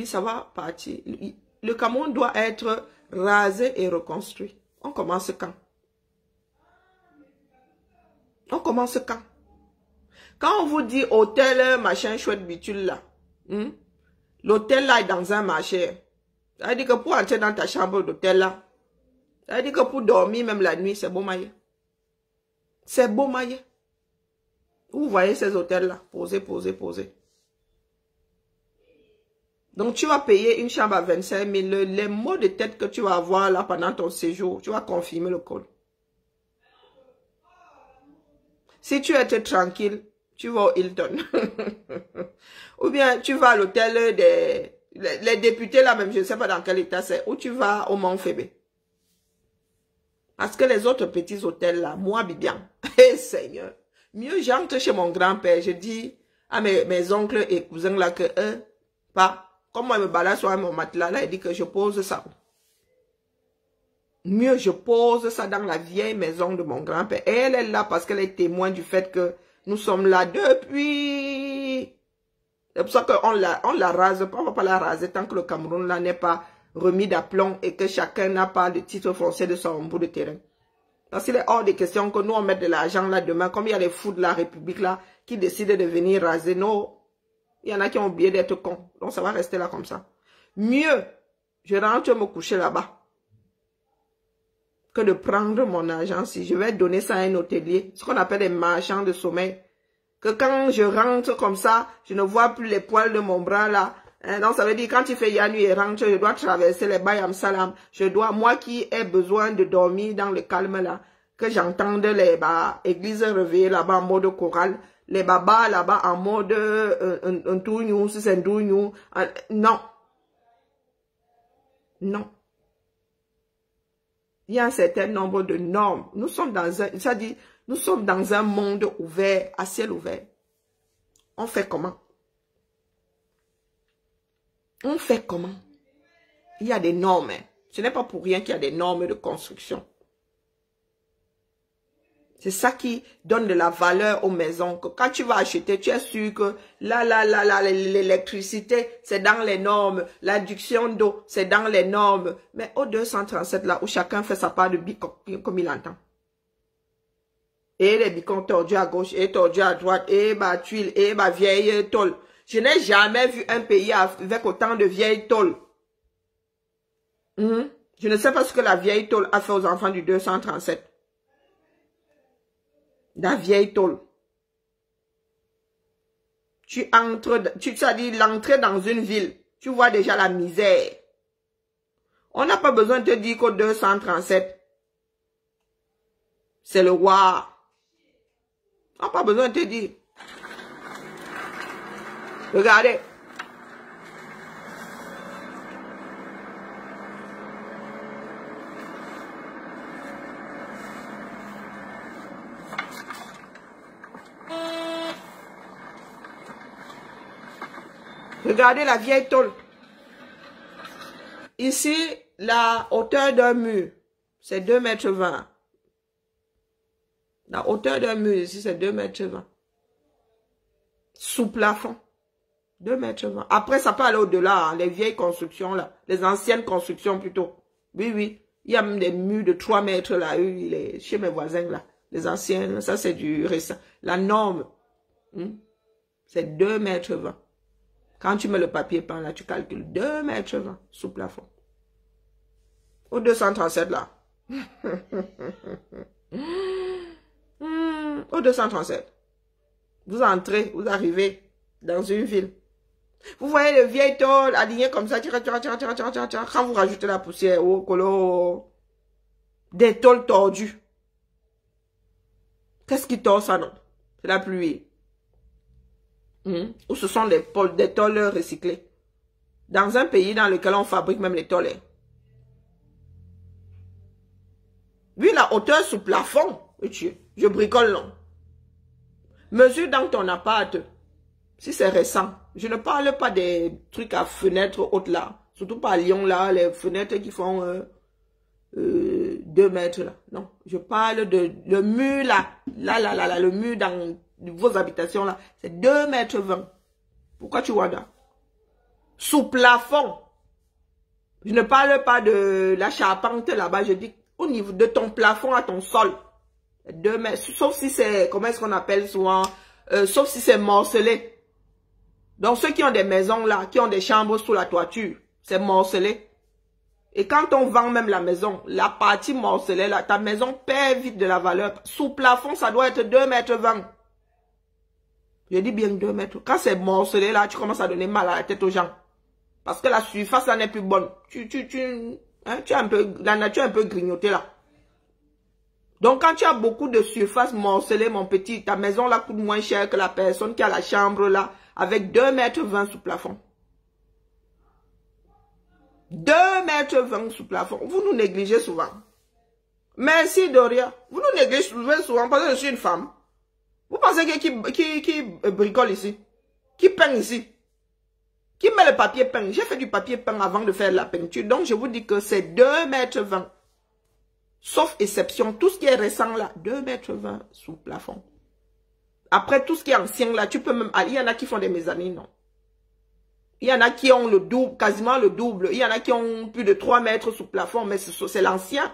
ça va partir. Le Cameroun doit être rasé et reconstruit. On commence quand? On commence quand? Quand on vous dit hôtel, machin, chouette, bitule là, l'hôtel là est dans un marché. Ça veut dire que pour entrer dans ta chambre d'hôtel là, ça veut dire que pour dormir même la nuit, c'est beau maillet. C'est beau maillet. Vous voyez ces hôtels là, posez. Donc tu vas payer une chambre à 25 000. Les maux de tête que tu vas avoir là pendant ton séjour, tu vas confirmer le code. Si tu es tranquille, tu vas au Hilton. Ou bien tu vas à l'hôtel les députés là même, je ne sais pas dans quel état c'est. Ou tu vas au Mont Fébé. Parce que les autres petits hôtels là, moi bien. Eh Seigneur. Mieux j'entre chez mon grand-père, je dis à mes oncles et cousins là que pas. Comme moi, je me balade sur mon matelas là, il dit que je pose ça. Mieux, je pose ça dans la vieille maison de mon grand-père. Et elle est là parce qu'elle est témoin du fait que nous sommes là depuis. C'est pour ça qu'on la rase pas, on va pas la raser tant que le Cameroun là n'est pas remis d'aplomb et que chacun n'a pas de titre foncier de son bout de terrain. Parce qu'il est hors de question que nous on mette de l'argent là demain, comme il y a les fous de la République là qui décident de venir raser nos. Il y en a qui ont oublié d'être cons. Donc, ça va rester là comme ça. Mieux, je rentre me coucher là-bas que de prendre mon argent. Si je vais donner ça à un hôtelier, ce qu'on appelle des marchands de sommeil, que quand je rentre comme ça, je ne vois plus les poils de mon bras là. Donc, ça veut dire quand il fait Yanu et rentre, je dois traverser les Bayam Salam. Moi qui ai besoin de dormir dans le calme là, que j'entende les églises réveillées là-bas en mode chorale. Les babas là-bas en mode un tougnou, si c'est un tougnou. Non. Non. Il y a un certain nombre de normes. Nous sommes dans un monde ouvert, à ciel ouvert. On fait comment? On fait comment? Il y a des normes. Ce n'est pas pour rien qu'il y a des normes de construction. C'est ça qui donne de la valeur aux maisons. Que quand tu vas acheter, tu es sûr que l'électricité, c'est dans les normes. L'adduction d'eau, c'est dans les normes. Mais au 237, là, où chacun fait sa part de bicon, comme il entend. Et les bicons tordus à gauche, et tordus à droite, et ma tuile, et ma vieille tôle. Je n'ai jamais vu un pays avec autant de vieilles tôles. Je ne sais pas ce que la vieille tôle a fait aux enfants du 237. La vieille tôle. Tu as dit l'entrée dans une ville. Tu vois déjà la misère. On n'a pas besoin de te dire qu'au 237, c'est le roi. On n'a pas besoin de te dire. Regardez. Regardez la vieille tôle. Ici, la hauteur d'un mur, c'est 2,20 m. La hauteur d'un mur ici, c'est 2,20 m. Sous plafond. 2,20 m. Après, ça peut aller au-delà, hein, les vieilles constructions là. Les anciennes constructions plutôt. Oui, oui. Il y a même des murs de 3 mètres là, chez mes voisins là. Les anciennes, ça c'est du récent. La norme, c'est 2,20 m. Quand tu mets le papier peint là, tu calcules 2,20 m sous plafond. Au 237 là. Au 237. Vous entrez, vous arrivez dans une ville. Vous voyez le vieil tôle aligné comme ça. Quand vous rajoutez la poussière, oh, colo, des tôles tordues. Qu'est-ce qui tord ça, non? C'est la pluie. Ou ce sont des tôles recyclées. Dans un pays dans lequel on fabrique même les tôles. Vu la hauteur sous plafond, je bricole, non. Mesure dans ton appart. Si c'est récent, je ne parle pas des trucs à fenêtres hautes là. Surtout pas à Lyon là, les fenêtres qui font 2 mètres là. Non, je parle de le mur là. Là, le mur dans vos habitations là. C'est 2,20 m. Pourquoi tu vois là? Sous plafond. Je ne parle pas de la charpente là-bas. Je dis au niveau de ton plafond à ton sol. 2 mètres. Sauf si c'est, comment est-ce qu'on appelle souvent, sauf si c'est morcelé. Donc ceux qui ont des maisons là, qui ont des chambres sous la toiture, c'est morcelé. Et quand on vend même la maison, la partie morcelée là, ta maison perd vite de la valeur. Sous plafond, ça doit être 2,20 m. Je dis bien 2 mètres. Quand c'est morcelé là, tu commences à donner mal à la tête aux gens. Parce que la surface là n'est plus bonne. La nature est un peu grignotée là. Donc, quand tu as beaucoup de surface morcelée, mon petit, ta maison là coûte moins cher que la personne qui a la chambre là, avec 2,20 m sous plafond. 2,20 m sous plafond. Vous nous négligez souvent. Merci, Doria. Vous nous négligez souvent parce que je suis une femme. Vous pensez qui bricole ici? Qui peint ici? Qui met le papier peint? J'ai fait du papier peint avant de faire la peinture. Donc, je vous dis que c'est 2,20 m. Sauf exception, tout ce qui est récent là, 2,20 m sous plafond. Après, tout ce qui est ancien là, tu peux même... Il y en a qui font des mezzanines, non? Il y en a qui ont le double, quasiment le double. Il y en a qui ont plus de 3 mètres sous plafond, mais c'est l'ancien.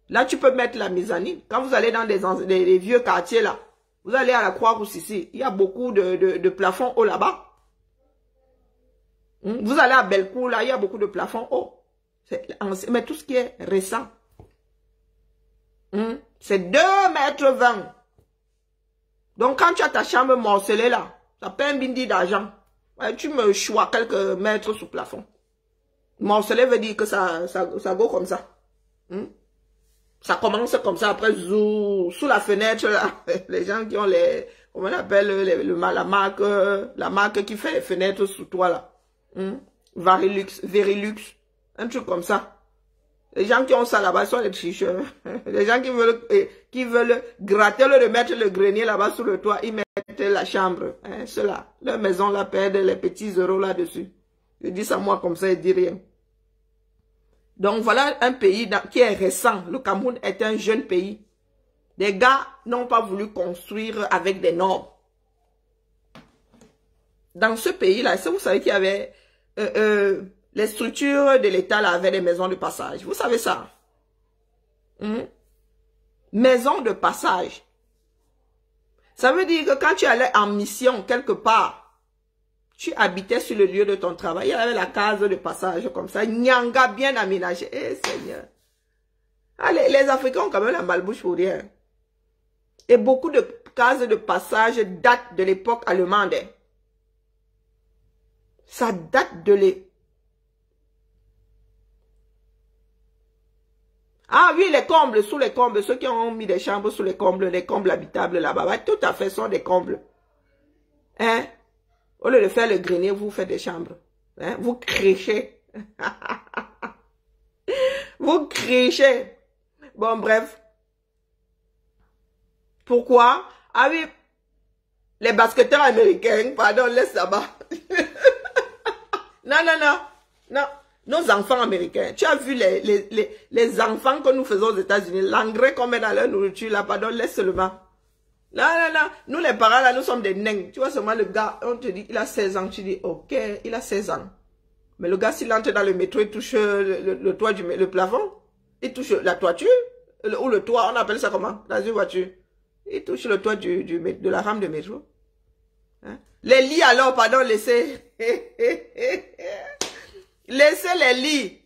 Là, tu peux mettre la mezzanine. Quand vous allez dans des vieux quartiers là, vous allez à la Croix-Rousse ici, il y a beaucoup de plafonds hauts là-bas. Vous allez à Bellecour là, il y a beaucoup de plafonds hauts. Mais tout ce qui est récent, c'est 2,20 m. Donc, quand tu as ta chambre morcelée là, ça paie un bindi d'argent. Ouais, tu me choisis quelques mètres sous plafond. Morcelé veut dire que ça go comme ça. Ça commence comme ça, après, sous la fenêtre là. Les gens qui ont les, comment on appelle, la marque qui fait les fenêtres sous toi là. Verilux, un truc comme ça. Les gens qui ont ça là-bas sont les tricheurs. Les gens qui veulent gratter le remettre le grenier là-bas sous le toit, ils mettent la chambre. Ceux-là, leur maison là perdent les petits euros là-dessus. Je dis ça moi comme ça, ils disent rien. Donc voilà un pays qui est récent. Le Cameroun est un jeune pays. Les gars n'ont pas voulu construire avec des normes. Dans ce pays-là, est-ce que vous savez qu'il y avait... les structures de l'État avaient des maisons de passage. Vous savez ça? Maison de passage. Ça veut dire que quand tu allais en mission quelque part, tu habitais sur le lieu de ton travail. Il y avait la case de passage comme ça. Nyanga bien aménagé. Eh Seigneur. Allez, les Africains ont quand même la malbouche pour rien. Et beaucoup de cases de passage datent de l'époque allemande. Ça date de l'époque. Ah oui, les combles, sous les combles, ceux qui ont mis des chambres sous les combles habitables là-bas, ouais, tout à fait, sont des combles. Au lieu de faire le grenier, vous faites des chambres. Vous crichez. Vous crichez. Bon, bref. Pourquoi? Ah oui, les basketteurs américains, pardon, laisse là-bas. Non. Nos enfants américains, tu as vu les enfants que nous faisons aux États-Unis, l'engrais qu'on met dans leur nourriture, là, pardon, laisse seulement. Là, nous les parents, là, nous sommes des nains. Tu vois seulement le gars, on te dit, il a 16 ans, tu dis, ok, il a 16 ans. Mais le gars, s'il entre dans le métro, il touche le toit le plafond, il touche la toiture, ou le toit, on appelle ça comment, dans une voiture. Il touche le toit de la rame de métro. Hein? Les lits alors, pardon, laissez. Laissez les lits.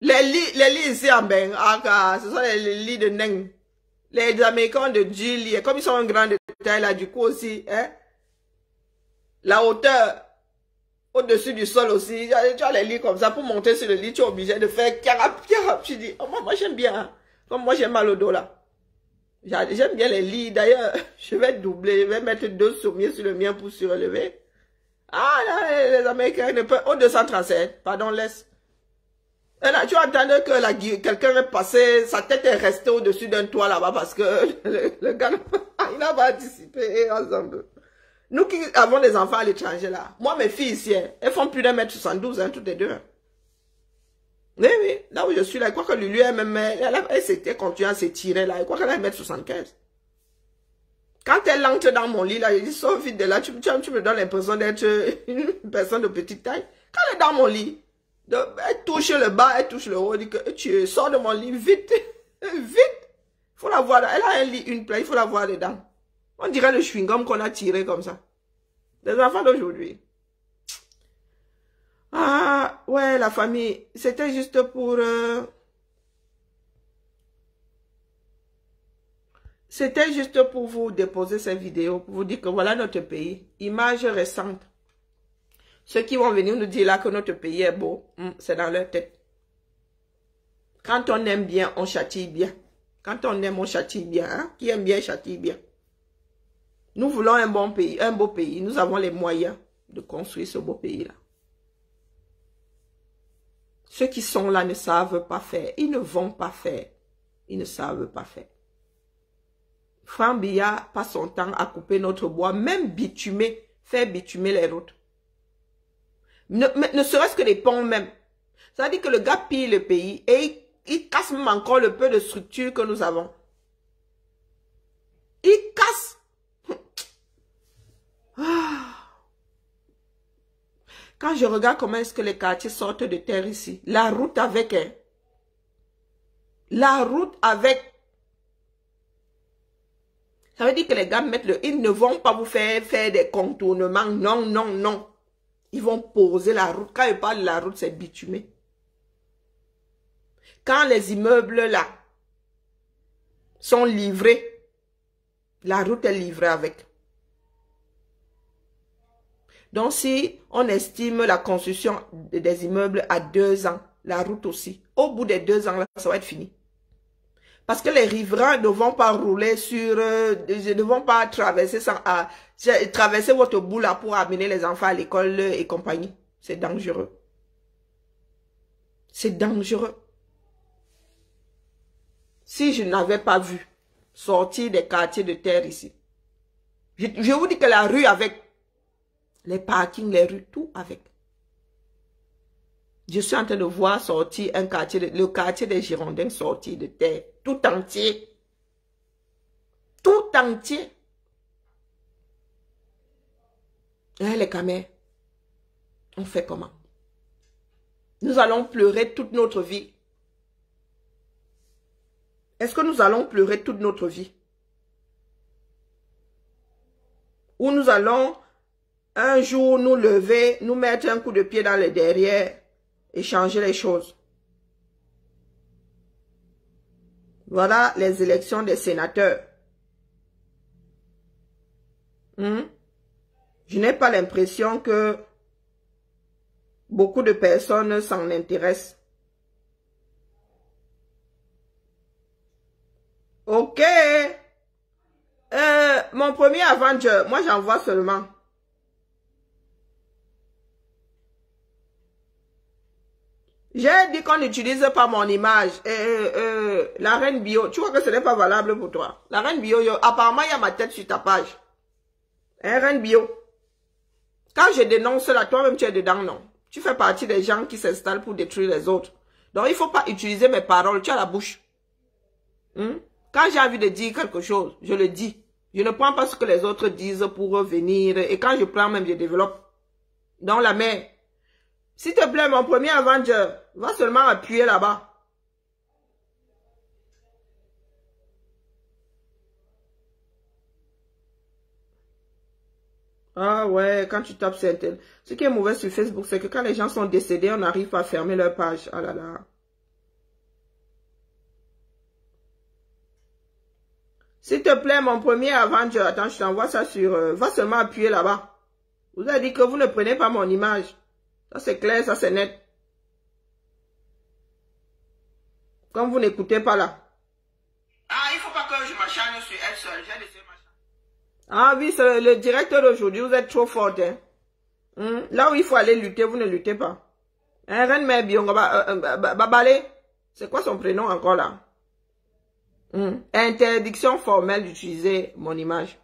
Les lits ici en Benghazi, ce sont les lits de Neng. Les Américains de Julie, comme ils sont en grande taille là, du coup aussi, hein? La hauteur au-dessus du sol aussi, tu as les lits comme ça, pour monter sur le lit, tu es obligé de faire carap. Tu dis, oh, moi j'aime bien, hein? Comme moi j'ai mal au dos là. J'aime bien les lits, d'ailleurs, je vais doubler, je vais mettre 2 sommiers sur le mien pour surélever. Ah là, les Américains ne peuvent... Au 237, pardon, laisse. Et là, tu entends que quelqu'un est passé, sa tête est restée au-dessus d'un toit là-bas parce que le gars, il n'a pas anticipé ensemble. Nous qui avons des enfants à l'étranger là, moi mes filles ici, elles font plus d'1m72, hein, toutes les deux. Oui, oui, là où je suis là, je crois que Lulu, elle s'était continuée à s'étirer là, je crois qu'elle a 1m75. Quand elle entre dans mon lit, là, je dis, sors vite de là, tu me donnes l'impression d'être une personne de petite taille. Quand elle est dans mon lit, elle touche le bas, elle touche le haut, elle dit que tu sors de mon lit, vite, vite. Il faut la voir, elle a un lit, une plaie, il faut la voir dedans. On dirait le chewing-gum qu'on a tiré comme ça. Les enfants d'aujourd'hui. Ah, ouais, la famille, c'était juste pour... C'était juste pour vous déposer cette vidéo, pour vous dire que voilà notre pays. Image récente. Ceux qui vont venir nous dire là que notre pays est beau, c'est dans leur tête. Quand on aime bien, on châtie bien. Quand on aime, on châtie bien. Hein? Qui aime bien, châtie bien. Nous voulons un bon pays, un beau pays. Nous avons les moyens de construire ce beau pays-là. Ceux qui sont là ne savent pas faire. Ils ne vont pas faire. Ils ne savent pas faire. Franck Biya passe son temps à couper notre bois, même bitumer, faire bitumer les routes. Ne serait-ce que les ponts même. Ça veut dire que le gars pille le pays et il casse même encore le peu de structure que nous avons. Il casse. Quand je regarde comment est-ce que les quartiers sortent de terre ici, la route avec, hein, la route avec. Ça veut dire que les gars mettent le... Ils ne vont pas vous faire des contournements. Non, non, non. Ils vont poser la route. Quand ils parlent de la route, c'est bitumé. Quand les immeubles là sont livrés, la route est livrée avec. Donc si on estime la construction des immeubles à 2 ans, la route aussi, au bout des 2 ans, là, ça va être fini. Parce que les riverains ne vont pas rouler sur... ne vont pas traverser traverser votre bout là pour amener les enfants à l'école et compagnie. C'est dangereux. C'est dangereux. Si je n'avais pas vu sortir des quartiers de terre ici, je vous dis que la rue avec les parkings, les rues, tout avec. Je suis en train de voir sortir un quartier, le quartier des Girondins sortir de terre, tout entier. Tout entier. Et les camères, on fait comment? Nous allons pleurer toute notre vie. Est-ce que nous allons pleurer toute notre vie? Ou nous allons un jour nous lever, nous mettre un coup de pied dans le derrière et changer les choses. Voilà les élections des sénateurs. Je n'ai pas l'impression que beaucoup de personnes s'en intéressent. Ok. Mon premier Avenger, moi j'en vois seulement. J'ai dit qu'on n'utilise pas mon image. La reine bio, tu vois que ce n'est pas valable pour toi. La reine bio, apparemment il y a ma tête sur ta page. Reine bio. Quand je dénonce là, toi-même tu es dedans, non? Tu fais partie des gens qui s'installent pour détruire les autres. Donc, il ne faut pas utiliser mes paroles. Tu as la bouche. Quand j'ai envie de dire quelque chose, je le dis. Je ne prends pas ce que les autres disent pour revenir. Et quand je prends même, je développe. Dans la main. S'il te plaît, mon premier Avenger, va seulement appuyer là-bas. Ah ouais, quand tu tapes sur Internet. Ce qui est mauvais sur Facebook, c'est que quand les gens sont décédés, on n'arrive pas à fermer leur page. Ah là là. S'il te plaît, mon premier Avenger, attends, je t'envoie ça sur... va seulement appuyer là-bas. Vous avez dit que vous ne prenez pas mon image. Ça c'est clair, ça c'est net. Comme vous n'écoutez pas là. Ah, il faut pas que je m'acharne sur elle seule. J'ai laissé m'acharner. Ah oui, c'est le directeur d'aujourd'hui, vous êtes trop forte. Hein? Là où il faut aller lutter, vous ne luttez pas. Hein, Reine Mère Biongo, Babale, c'est quoi son prénom encore là? Interdiction formelle d'utiliser mon image.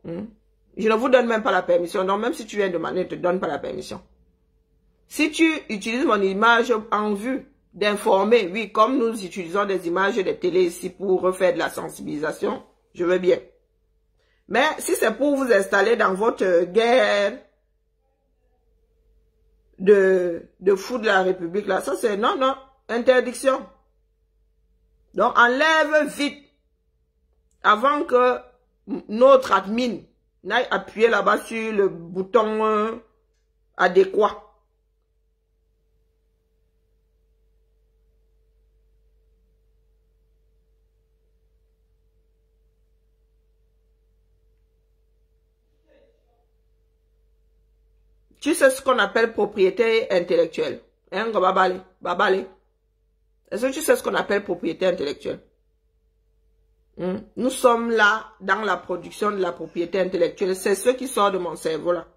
Je ne vous donne même pas la permission. Donc même si tu viens demander, je ne te donne pas la permission. Si tu utilises mon image en vue d'informer, oui, comme nous utilisons des images de télé ici pour faire de la sensibilisation, je veux bien. Mais si c'est pour vous installer dans votre guerre de fou de la République, là, ça c'est non, non, interdiction. Donc enlève vite avant que notre admin n'aille appuyer là-bas sur le bouton adéquat. Tu sais ce qu'on appelle propriété intellectuelle. Hein, babale. Est-ce que tu sais ce qu'on appelle propriété intellectuelle? Nous sommes là dans la production de la propriété intellectuelle. C'est ce qui sort de mon cerveau là.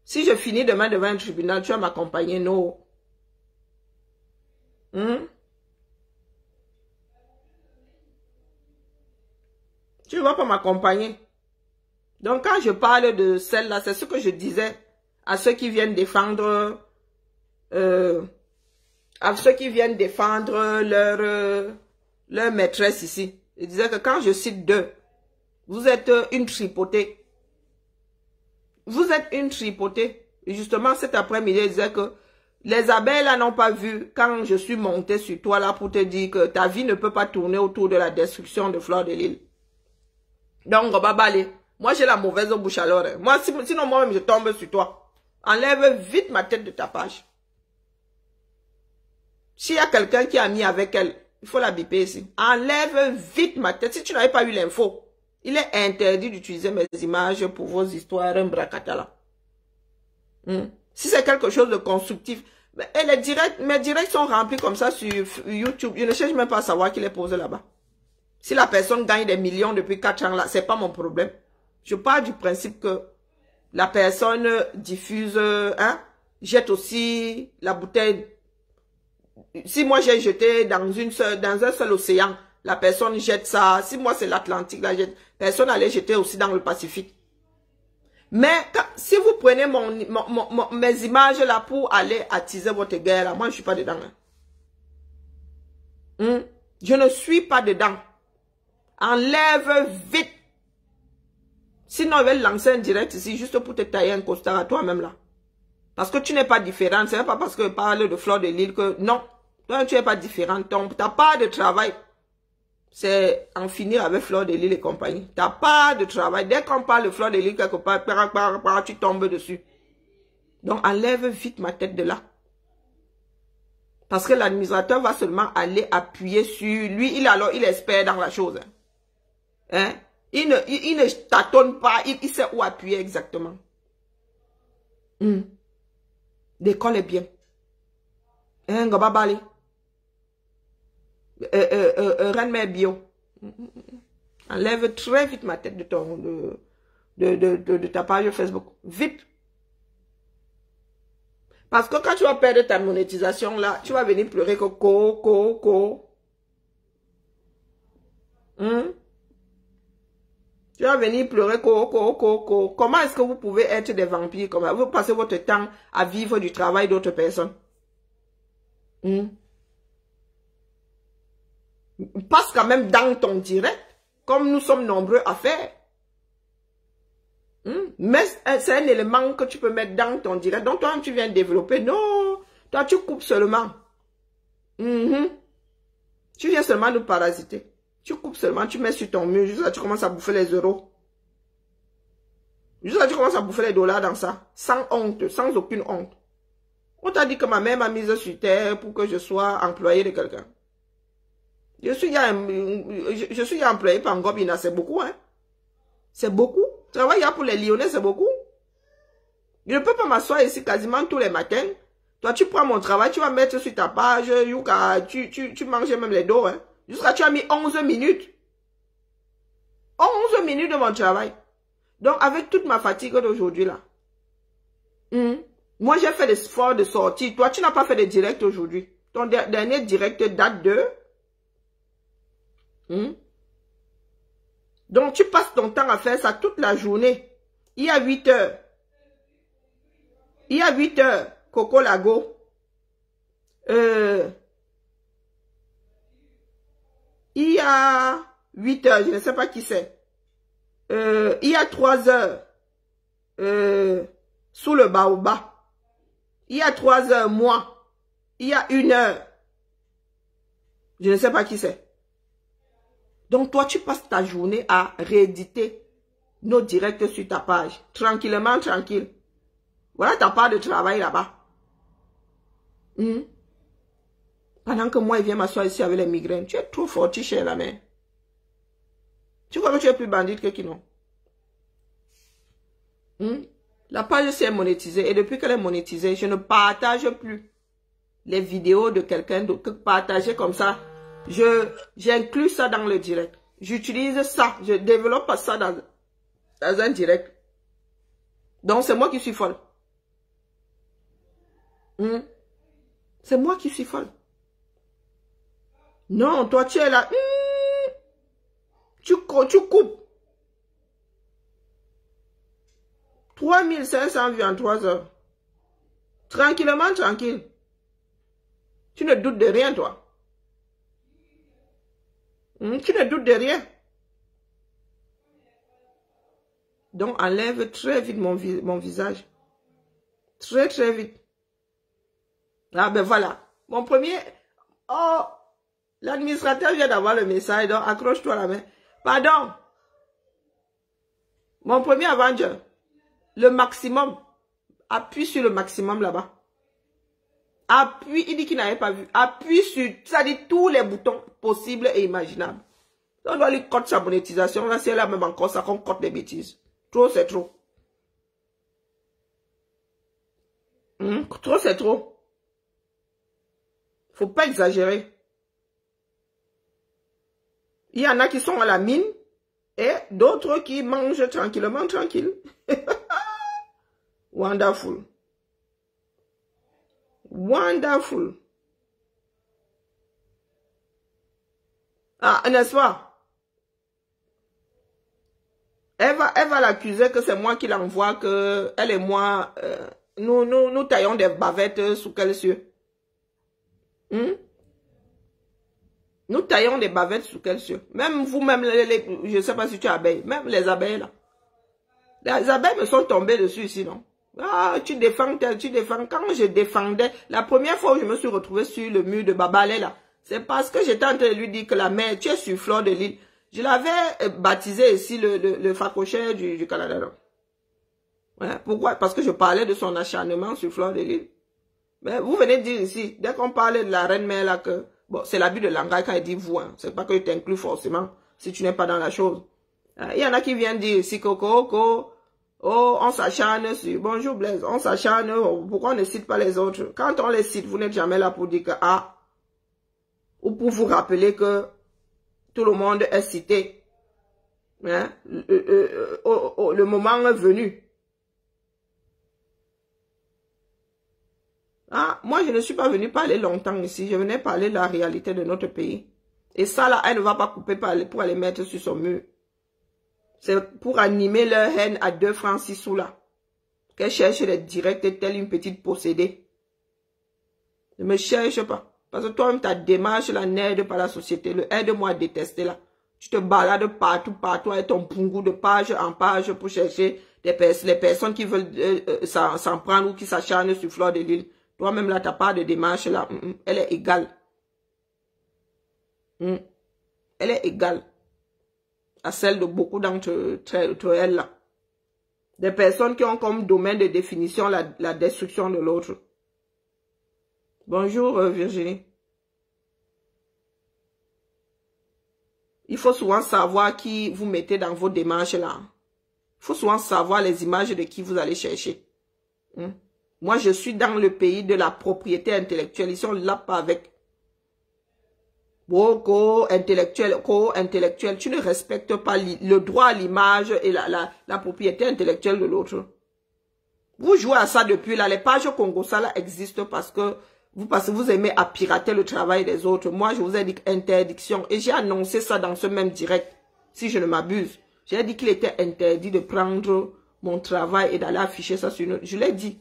Si je finis demain devant un tribunal, tu vas m'accompagner, non? Tu ne vas pas m'accompagner. Donc quand je parle de celle-là, c'est ce que je disais à ceux qui viennent défendre leur maîtresse ici. Je disais que quand je cite deux, vous êtes une tripotée. Vous êtes une tripotée. Et justement, cet après-midi, je disais que les abeilles là n'ont pas vu quand je suis montée sur toi là pour te dire que ta vie ne peut pas tourner autour de la destruction de Fleur de Lys. Donc, babale. Moi, j'ai la mauvaise bouche alors. Moi, sinon, moi-même, je tombe sur toi. Enlève vite ma tête de ta page. S'il y a quelqu'un qui a mis avec elle, il faut la biper ici. Enlève vite ma tête. Si tu n'avais pas eu l'info, il est interdit d'utiliser mes images pour vos histoires, un bracata là. Si c'est quelque chose de constructif, et mes directs sont remplis comme ça sur YouTube. Je ne cherche même pas à savoir qui les pose là-bas. Si la personne gagne des millions depuis 4 ans là, c'est pas mon problème. Je pars du principe que la personne diffuse, jette aussi la bouteille. Si moi j'ai jeté dans un seul océan, la personne jette ça. Si moi c'est l'Atlantique, la personne allait jeter aussi dans le Pacifique. Mais si vous prenez mes images là pour aller attiser votre guerre, là, moi je ne suis pas dedans. Je ne suis pas dedans. Enlève vite. Sinon, ils veulent lancer un direct ici juste pour te tailler un costard à toi-même là. Parce que tu n'es pas différente. Ce n'est pas parce que je parle de Fleur de Lys que non. Toi, tu n'es pas différente. Tu n'as pas de travail. C'est en finir avec Fleur de Lys et compagnie. Tu n'as pas de travail. Dès qu'on parle de Fleur de Lys quelque part, tu tombes dessus. Donc, enlève vite ma tête de là. Parce que l'administrateur va seulement aller appuyer sur lui. Il espère dans la chose. Hein? Il ne tâtonne pas, il sait où appuyer exactement. L'école est bien. Babale. Reine Mère Bio. Enlève très vite ma tête de ta page Facebook. Vite. Parce que quand tu vas perdre ta monétisation là, tu vas venir pleurer que Tu vas venir pleurer, Comment est-ce que vous pouvez être des vampires comme ça? Vous passez votre temps à vivre du travail d'autres personnes. Passe quand même dans ton direct, comme nous sommes nombreux à faire. Mais c'est un élément que tu peux mettre dans ton direct. Donc toi, tu viens développer. Non, toi, tu coupes seulement. Tu viens seulement nous parasiter. Tu coupes seulement, tu mets sur ton mur. Juste là, tu commences à bouffer les euros. Juste là, tu commences à bouffer les dollars dans ça. Sans honte, sans aucune honte. On t'a dit que ma mère m'a mise sur terre pour que je sois employé de quelqu'un. Je suis employé par Ngobina, c'est beaucoup, hein. C'est beaucoup. Travailler pour les Lyonnais, c'est beaucoup. Je ne peux pas m'asseoir ici quasiment tous les matins. Toi, tu prends mon travail, tu vas mettre sur ta page, Yuka, tu manges même les dos, hein. Jusqu'à tu as mis 11 minutes. 11 minutes de mon travail. Donc, avec toute ma fatigue d'aujourd'hui, là. Moi, j'ai fait des efforts de sortie. Toi, tu n'as pas fait de direct aujourd'hui. Ton dernier direct date de... Donc, tu passes ton temps à faire ça toute la journée. Il y a 8 heures. Il y a 8 heures, Coco Lago. Il y a 8 heures, je ne sais pas qui c'est. Il y a 3 heures, sous le baobab. Il y a 3 heures, moi. Il y a 1 heure. Je ne sais pas qui c'est. Donc, toi, tu passes ta journée à rééditer nos directs sur ta page. Tranquillement, tranquille. Voilà ta part de travail là-bas. Pendant que moi, il vient m'asseoir ici avec les migraines. Tu es trop forti chez la mère. Tu crois que tu es plus bandite que qui non? La page s'est monétisée. Et depuis qu'elle est monétisée, je ne partage plus les vidéos de quelqu'un d'autre. Partager comme ça. J'inclus ça dans le direct. J'utilise ça. Je développe ça dans un direct. Donc, c'est moi qui suis folle. C'est moi qui suis folle. Non, toi, tu es là. Tu coupes. 3500 vues en 3 heures. Tranquillement, tranquille. Tu ne doutes de rien, toi. Tu ne doutes de rien. Donc, enlève très vite mon visage. Très, très vite. Ah ben voilà. Mon premier... Oh, l'administrateur vient d'avoir le message, donc accroche-toi la main. Pardon. Mon premier Avenger. Le maximum. Appuie sur le maximum là-bas. Appuie, il dit qu'il n'avait pas vu. Appuie sur, ça dit tous les boutons possibles et imaginables. On doit lui coter sa monétisation. Là, si elle a même encore ça, qu'on cote des bêtises. Trop, c'est trop. Trop, c'est trop. Faut pas exagérer. Il y en a qui sont à la mine et d'autres qui mangent tranquillement, tranquille. Wonderful. Wonderful. Ah, n'est-ce pas? Elle va l'accuser que c'est moi qui l'envoie, que elle et moi, nous taillons des bavettes sous quels cieux? Nous taillons des bavettes sous quels cieux? Même vous-même, je ne sais pas si tu es abeille, même les abeilles là. Les abeilles me sont tombées dessus ici, non? Ah, tu défends. Quand je défendais, la première fois où je me suis retrouvée sur le mur de Babalé là, c'est parce que j'étais en train de lui dire que la mère, tu es sur Fleur de l'île. Je l'avais baptisé ici le facochère du Canada. Non? Ouais, pourquoi? Parce que je parlais de son acharnement sur Fleur de l'île. Mais vous venez de dire ici, dès qu'on parlait de la reine mère là que, bon, c'est l'abus de langage quand il dit vous, hein. C'est pas que je t'inclus forcément, si tu n'es pas dans la chose. Il y en a qui viennent dire ici, Coco, oh, on s'acharne sur, bonjour Blaise, on s'acharne, pourquoi on ne cite pas les autres? Quand on les cite, vous n'êtes jamais là pour dire que, ah, ou pour vous rappeler que tout le monde est cité. Hein? Le moment est venu. Ah, moi, je ne suis pas venu parler longtemps ici. Je venais parler de la réalité de notre pays. Et ça, là, elle ne va pas couper pour aller mettre sur son mur. C'est pour animer leur haine à 2 francs 6 sous là. Qu'elle cherche les directs telle une petite possédée. Ne me cherche pas. Parce que toi-même, ta démarche là n'aide pas la société. Le aide-moi à détester là. Tu te balades partout avec ton pungou de page en page pour chercher les personnes qui veulent s'en prendre ou qui s'acharnent sur Fleur de Lys. Toi-même là, ta part de démarche là, elle est égale. Elle est égale à celle de beaucoup d'entre elles là. Des personnes qui ont comme domaine de définition la destruction de l'autre. Bonjour Virginie. Il faut souvent savoir qui vous mettez dans vos démarches là. Il faut souvent savoir les images de qui vous allez chercher. Moi, je suis dans le pays de la propriété intellectuelle. Ils sont là pas avec. Co-intellectuel. Tu ne respectes pas le droit à l'image et la propriété intellectuelle de l'autre. Vous jouez à ça depuis là. Les pages Congo, ça là existent parce que vous aimez à pirater le travail des autres. Moi, je vous ai dit interdiction. Et j'ai annoncé ça dans ce même direct, si je ne m'abuse. J'ai dit qu'il était interdit de prendre mon travail et d'aller afficher ça sur une... Je l'ai dit.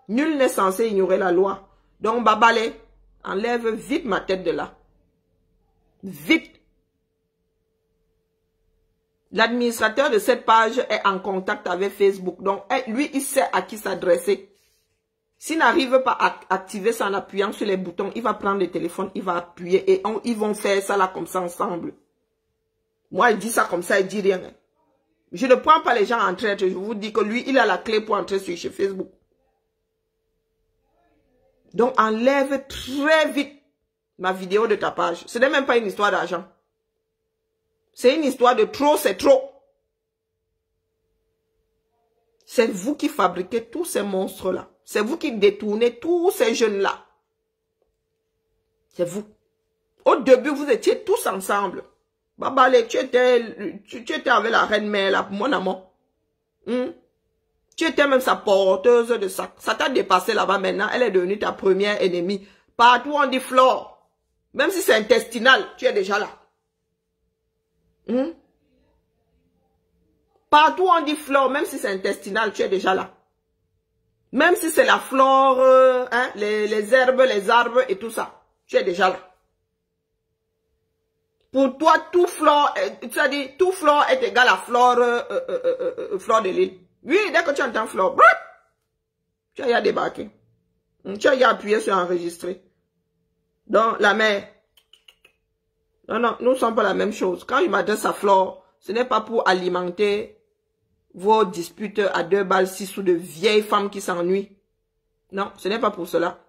Nul n'est censé ignorer la loi. Donc, Babale, enlève vite ma tête de là. Vite. L'administrateur de cette page est en contact avec Facebook. Donc, lui, il sait à qui s'adresser. S'il n'arrive pas à activer ça en appuyant sur les boutons, il va prendre le téléphone, il va appuyer et ils vont faire ça là comme ça ensemble. Moi, il dit ça comme ça, il dit rien. Je ne prends pas les gens en traite. Je vous dis que lui, il a la clé pour entrer sur Facebook. Donc, enlève très vite ma vidéo de ta page. Ce n'est même pas une histoire d'argent. C'est une histoire de trop, c'est trop. C'est vous qui fabriquez tous ces monstres-là. C'est vous qui détournez tous ces jeunes-là. C'est vous. Au début, vous étiez tous ensemble. Babale, tu étais avec la reine mère, là, mon amour. Tu étais même sa porteuse de sac. Ça t'a dépassé là-bas maintenant. Elle est devenue ta première ennemie. Partout on dit Flore. Même si c'est intestinal, tu es déjà là. Partout on dit Flore, même si c'est intestinal, tu es déjà là. Même si c'est la flore, les herbes, les arbres et tout ça, tu es déjà là. Pour toi, tout flore, tu as dit, tout flore est égal à flore, Fleur de Lys. Oui, dès que tu entends flore, tu as débarqué. Tu as appuyé sur enregistrer. Donc, la mère. Non, nous ne sommes pas la même chose. Quand je m'adresse à Flore, ce n'est pas pour alimenter vos disputes à 2 balles 6 sous de vieilles femmes qui s'ennuient. Non, ce n'est pas pour cela.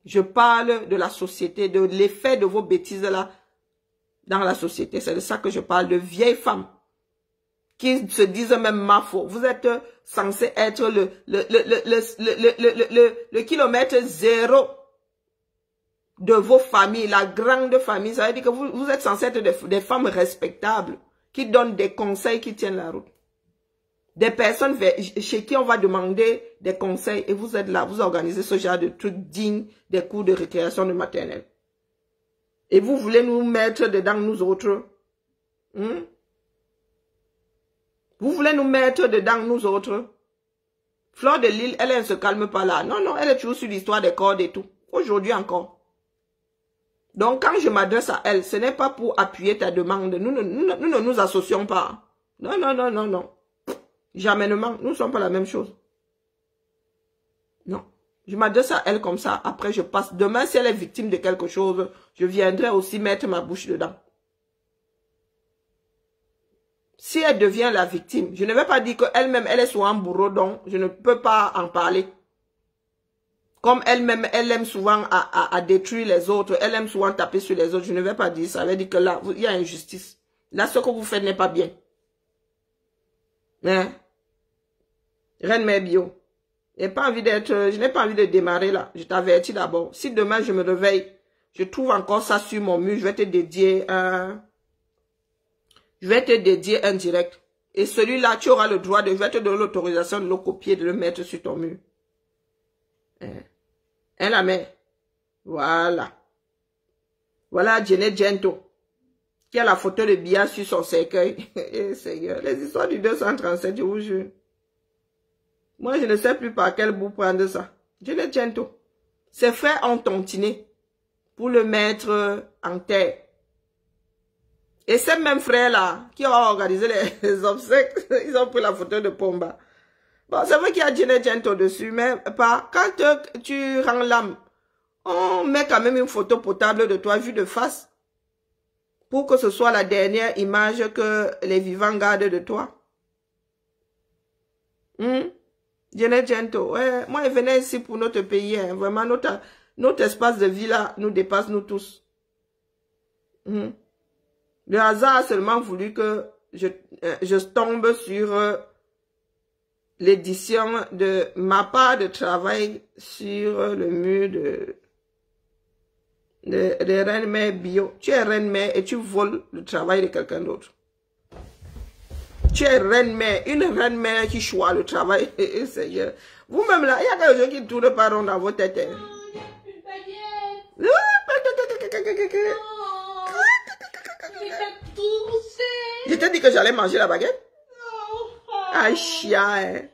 Je parle de la société, de l'effet de vos bêtises là dans la société. C'est de ça que je parle, de vieilles femmes qui se disent même mafo. Vous êtes censé être le kilomètre zéro de vos familles, la grande famille. Ça veut dire que vous êtes censé être des femmes respectables qui donnent des conseils qui tiennent la route. Des personnes chez qui on va demander des conseils et vous êtes là, vous organisez ce genre de trucs dignes des cours de récréation de maternelle. Et vous voulez nous mettre dedans, nous autres. Vous voulez nous mettre dedans, nous autres. Fleur de Lys, elle ne se calme pas là. Non, non, elle est toujours sur l'histoire des cordes et tout. Aujourd'hui encore. Donc, quand je m'adresse à elle, ce n'est pas pour appuyer ta demande. Nous ne nous associons pas. Non, non, non, non, non. Jamais nous ne sommes pas la même chose. Non. Je m'adresse à elle comme ça. Après, je passe. Demain, si elle est victime de quelque chose, je viendrai aussi mettre ma bouche dedans. Si elle devient la victime, je ne vais pas dire qu'elle-même, elle est souvent un bourreau, donc je ne peux pas en parler. Comme elle-même, elle aime souvent à détruire les autres, elle aime souvent taper sur les autres, je ne vais pas dire ça. Ça veut dire que là, il y a injustice. Là, ce que vous faites n'est pas bien. Hein? Reine Mère Bio. Je n'ai pas envie de démarrer là. Je t'avertis d'abord. Si demain je me réveille, je trouve encore ça sur mon mur, je vais te dédier un direct. Et celui-là, tu auras le droit je vais te donner l'autorisation de le copier, de le mettre sur ton mur. Hein, la mère. Voilà. Voilà, Jenny Gento. qui a la photo de Bia sur son cercueil. Eh, Seigneur, les histoires du 237, je vous jure. Moi, je ne sais plus par quel bout prendre ça. Janet Gento. Ses frères ont tontiné pour le mettre en terre. Et ces mêmes frères-là, qui ont organisé les obsèques, ils ont pris la photo de Pomba. Bon, c'est vrai qu'il y a Janet Gento dessus, mais pas. Quand tu rends l'âme, on met quand même une photo potable de toi vue de face pour que ce soit la dernière image que les vivants gardent de toi. Janet Gento, ouais, moi, je venais ici pour notre pays. Hein. Vraiment, notre espace de vie là nous dépasse, nous tous. Le hasard a seulement voulu que je tombe sur l'édition de ma part de travail sur le mur de Reine-Mère Bio. Tu es Reine-Mère et tu voles le travail de quelqu'un d'autre. Tu es Reine-Mère, une Reine-Mère qui choisit le travail. Seigneur. Vous-même là, il y a quelque chose qui tourne pas rond dans vos têtes. Hein. Non, Je t'ai dit que j'allais manger la baguette. Ah, chien.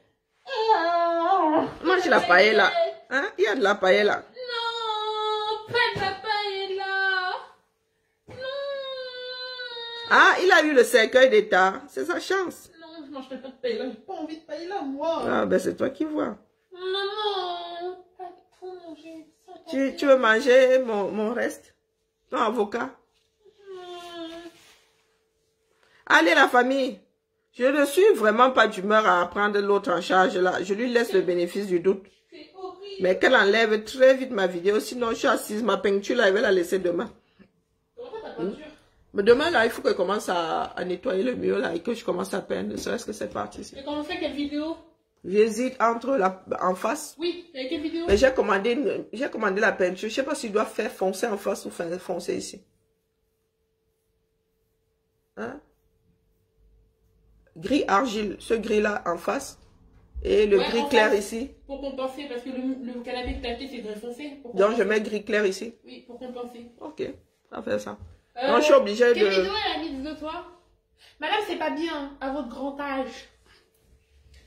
Hein. Mange la paella. Hein? Il y a de la paella. Non, pas de la paella. Non. Ah, il a eu le cercueil d'État. C'est sa chance. Non, je mangerai pas de paella. J'ai pas envie de paella, moi. Ah, ben c'est toi qui vois. Maman, pas pour manger. Tu veux manger mon reste? Ton avocat? Allez, la famille. Je ne suis vraiment pas d'humeur à prendre l'autre en charge là. Je lui laisse le bénéfice du doute. C'est horrible. Mais qu'elle enlève très vite ma vidéo. Sinon, je suis assise. Ma peinture là, elle va la laisser demain. Comment ça, ta peinture? Mais demain là, il faut que je commence à nettoyer le mur là et que je commence à peindre. Serait-ce que c'est parti ici. Et comment on fait quelle vidéo? J'hésite entre en face. Oui, avec quelle vidéo? Mais j'ai commandé la peinture. Je sais pas s'il doit faire foncer en face ou faire foncer ici. Hein? Gris argile, ce gris là en face. Et le Ouais, gris en clair face, ici. Pour compenser, parce que le canapé que t'as acheté, c'est très foncé. Pour Donc je compenser. mets gris clair ici. Oui, pour compenser. Ok, on va faire ça. Donc je suis obligée Quelle de... vidéo elle a mise de toi? Madame, c'est pas bien, à votre grand âge.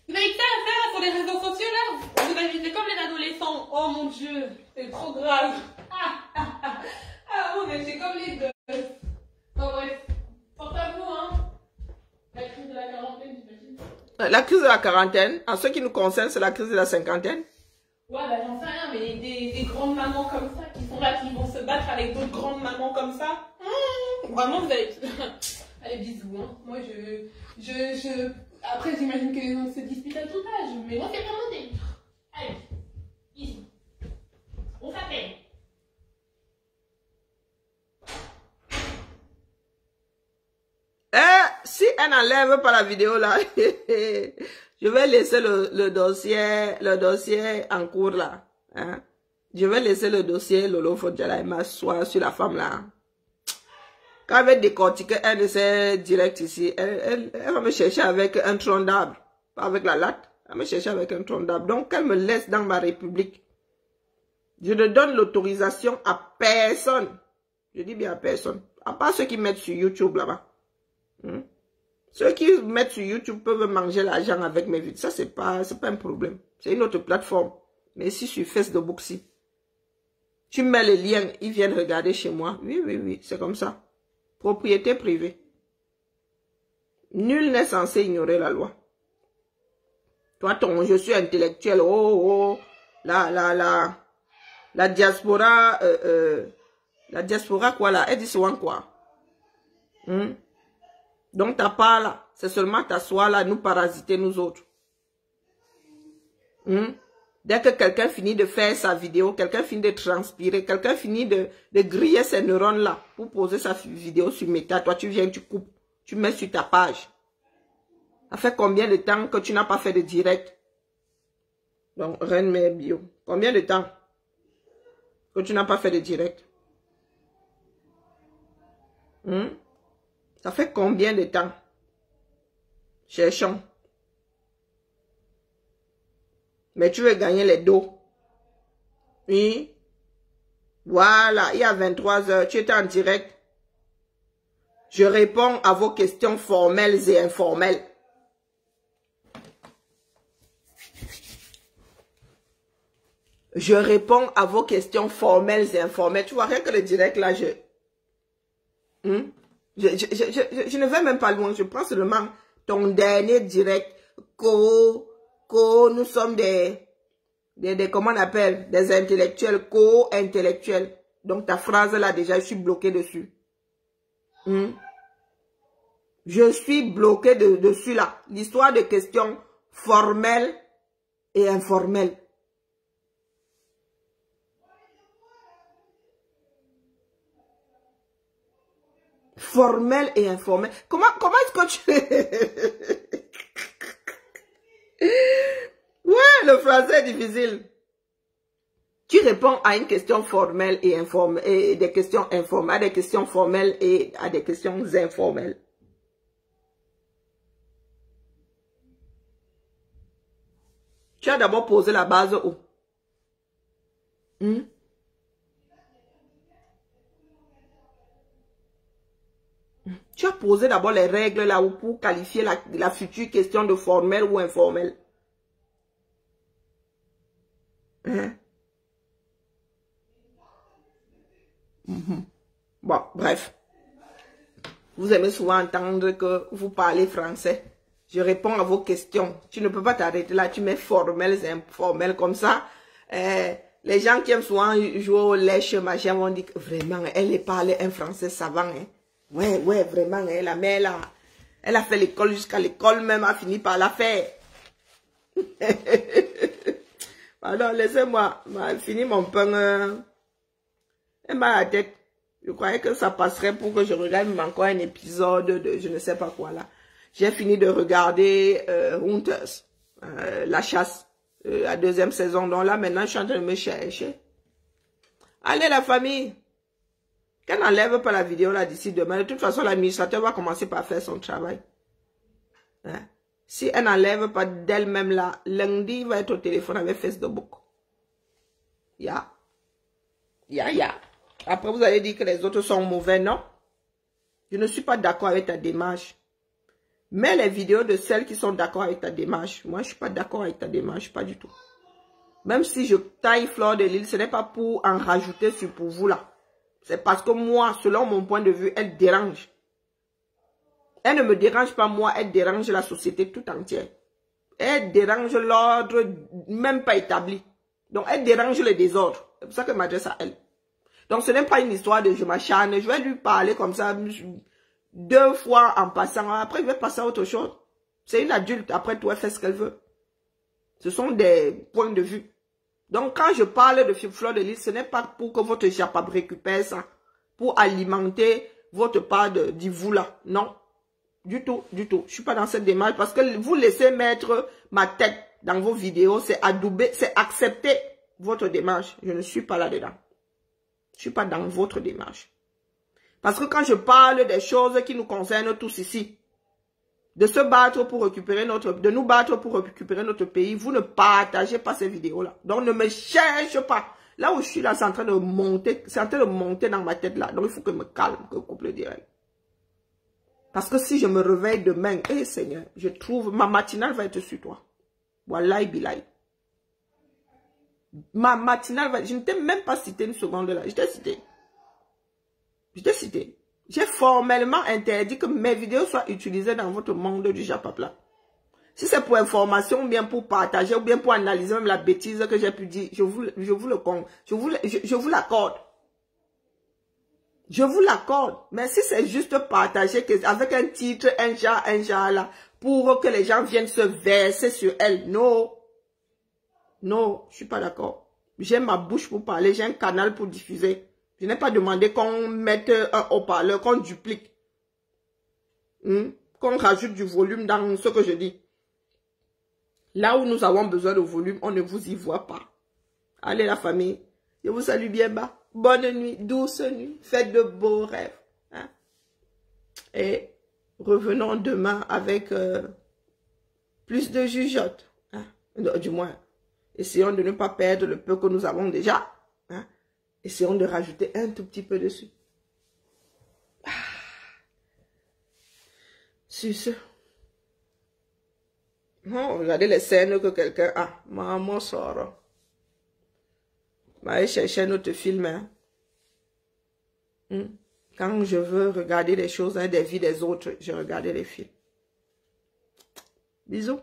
Vous avez que ça à faire sur les réseaux sociaux là? Vous agissez comme les adolescents. Oh mon Dieu, c'est trop grave. Ah, vous agissez comme les deux. Bon, bref. Porte à vous, hein. La crise de la quarantaine, j'imagine. La crise de la quarantaine, en ce qui nous concerne, c'est la crise de la cinquantaine. Ouais, bah j'en sais rien, mais des grandes mamans comme ça qui sont là, qui vont se battre avec d'autres grandes mamans comme ça. Vraiment, vous allez... Allez, bisous, hein. Moi, Après, j'imagine que les gens se disputent à tout âge, mais moi, c'est pas mon délire. Allez, bisous. On s'appelle. Si elle n'enlève pas la vidéo là, je vais laisser le dossier en cours là. Hein? Je vais laisser le dossier Lolo Fodjala et m'asseoir sur la femme là. Quand elle va décortiquer un de ses directs ici, elle va me chercher avec un tronc d'arbre. Pas avec la latte, elle va me chercher avec un tronc d'arbre. Donc qu'elle me laisse dans ma république. Je ne donne l'autorisation à personne. Je dis bien à personne. À part ceux qui mettent sur YouTube là-bas. Ceux qui mettent sur YouTube peuvent manger l'argent avec mes vidéos. Ça, c'est pas un problème. C'est une autre plateforme. Mais si sur Facebook, si tu mets les liens, ils viennent regarder chez moi. Oui, c'est comme ça. Propriété privée. Nul n'est censé ignorer la loi. Toi, je suis intellectuel. La diaspora, quoi là? Elle dit souvent quoi? Donc ta part là, c'est seulement t'asseoir là, nous parasiter nous autres. Dès que quelqu'un finit de faire sa vidéo, quelqu'un finit de transpirer, quelqu'un finit de griller ses neurones là pour poser sa vidéo sur Meta, toi tu viens, tu coupes, tu mets sur ta page. Ça fait combien de temps que tu n'as pas fait de direct? Donc, Reine-Mère Bio. Combien de temps que tu n'as pas fait de direct? Ça fait combien de temps? Cherchons. Mais tu veux gagner les dos. Oui. Voilà, il y a 23 heures, tu étais en direct. Je réponds à vos questions formelles et informelles. Je réponds à vos questions formelles et informelles. Tu vois, rien que le direct, là, je ne vais même pas loin. Je prends seulement ton dernier direct. Nous sommes comment on appelle? Des intellectuels, co-intellectuels. Donc, ta phrase, là, déjà, je suis bloqué dessus. Je suis bloqué dessus, là. L'histoire de questions formelles et informelles. Formel et informel. Comment est-ce que tu... Ouais, le français est difficile. Tu réponds à une question formelle et informelle, et des questions informelles, à des questions formelles et à des questions informelles. Tu as d'abord posé la base où? Tu as posé d'abord les règles là où pour qualifier la future question de formelle ou informelle. Bon, bref. Vous aimez souvent entendre que vous parlez français. Je réponds à vos questions. Tu ne peux pas t'arrêter là. Tu mets formel et informel comme ça. Les gens qui aiment souvent jouer au lèche machin vont dire que vraiment, elle parle un français savant. Hein. Ouais, vraiment, hein, la mère là, elle a fait l'école jusqu'à l'école même, a fini par la faire. Pardon, laissez-moi finir mon pain. Elle m'a la tête. Je croyais que ça passerait pour que je regarde même encore un épisode de je ne sais pas quoi là. J'ai fini de regarder Hunters, la chasse, la deuxième saison. Donc là, maintenant, je suis en train de me chercher. Allez, la famille. Qu'elle n'enlève pas la vidéo là d'ici demain. De toute façon, l'administrateur va commencer par faire son travail. Hein? Si elle n'enlève pas d'elle-même là, lundi, il va être au téléphone avec Facebook. Ya. Après, vous allez dire que les autres sont mauvais, non? Je ne suis pas d'accord avec ta démarche. Mais les vidéos de celles qui sont d'accord avec ta démarche, moi, je ne suis pas d'accord avec ta démarche, pas du tout. Même si je taille Fleur de Lille, ce n'est pas pour en rajouter sur pour vous là. C'est parce que moi, selon mon point de vue, elle dérange. Elle ne me dérange pas moi, elle dérange la société tout entière. Elle dérange l'ordre même pas établi. Donc, elle dérange le désordre. C'est pour ça que je m'adresse à elle. Donc, ce n'est pas une histoire de je m'acharne. Je vais lui parler comme ça 2 fois en passant. Après, je vais passer à autre chose. C'est une adulte. Après, tout, elle fait ce qu'elle veut. Ce sont des points de vue. Donc, quand je parle de Fleur de Lys, ce n'est pas pour que votre japab récupère ça. Pour alimenter votre part de vous là. Non. Du tout, du tout. Je ne suis pas dans cette démarche parce que vous laissez mettre ma tête dans vos vidéos. C'est adouber, c'est accepter votre démarche. Je ne suis pas là-dedans. Je ne suis pas dans votre démarche. Parce que quand je parle des choses qui nous concernent tous ici, de se battre pour récupérer de nous battre pour récupérer notre pays, vous ne partagez pas ces vidéos-là. Donc, ne me cherche pas. Là où je suis là, c'est en train de monter, dans ma tête là. Donc, il faut que je me calme, que je coupe le direct. Parce que si je me réveille demain, Seigneur, je trouve, ma matinale va être sur toi. Wallahi billahi. Ma matinale va, je ne t'ai même pas cité une seconde là. Je t'ai cité. J'ai formellement interdit que mes vidéos soient utilisées dans votre monde du Japapla. Si c'est pour information, ou bien pour partager, ou bien pour analyser même la bêtise que j'ai pu dire, je vous l'accorde. Je vous l'accorde. Mais si c'est juste partager avec un titre, un genre là, pour que les gens viennent se verser sur elle, non. Non, je suis pas d'accord. J'ai ma bouche pour parler, j'ai un canal pour diffuser. Je n'ai pas demandé qu'on mette un haut-parleur, qu'on duplique. Qu'on rajoute du volume dans ce que je dis. Là où nous avons besoin de volume, on ne vous y voit pas. Allez la famille, je vous salue bien bas. Bonne nuit, douce nuit, faites de beaux rêves. Hein? Et revenons demain avec plus de jugeotes. Hein? Du moins, essayons de ne pas perdre le peu que nous avons déjà. Hein? Essayons de rajouter un tout petit peu dessus. Sur ce. Non, regardez les scènes que quelqu'un a. Maman sort. Va chercher notre film. Hein. Quand je veux regarder les choses, hein, des vies des autres, je regarde les films. Bisous.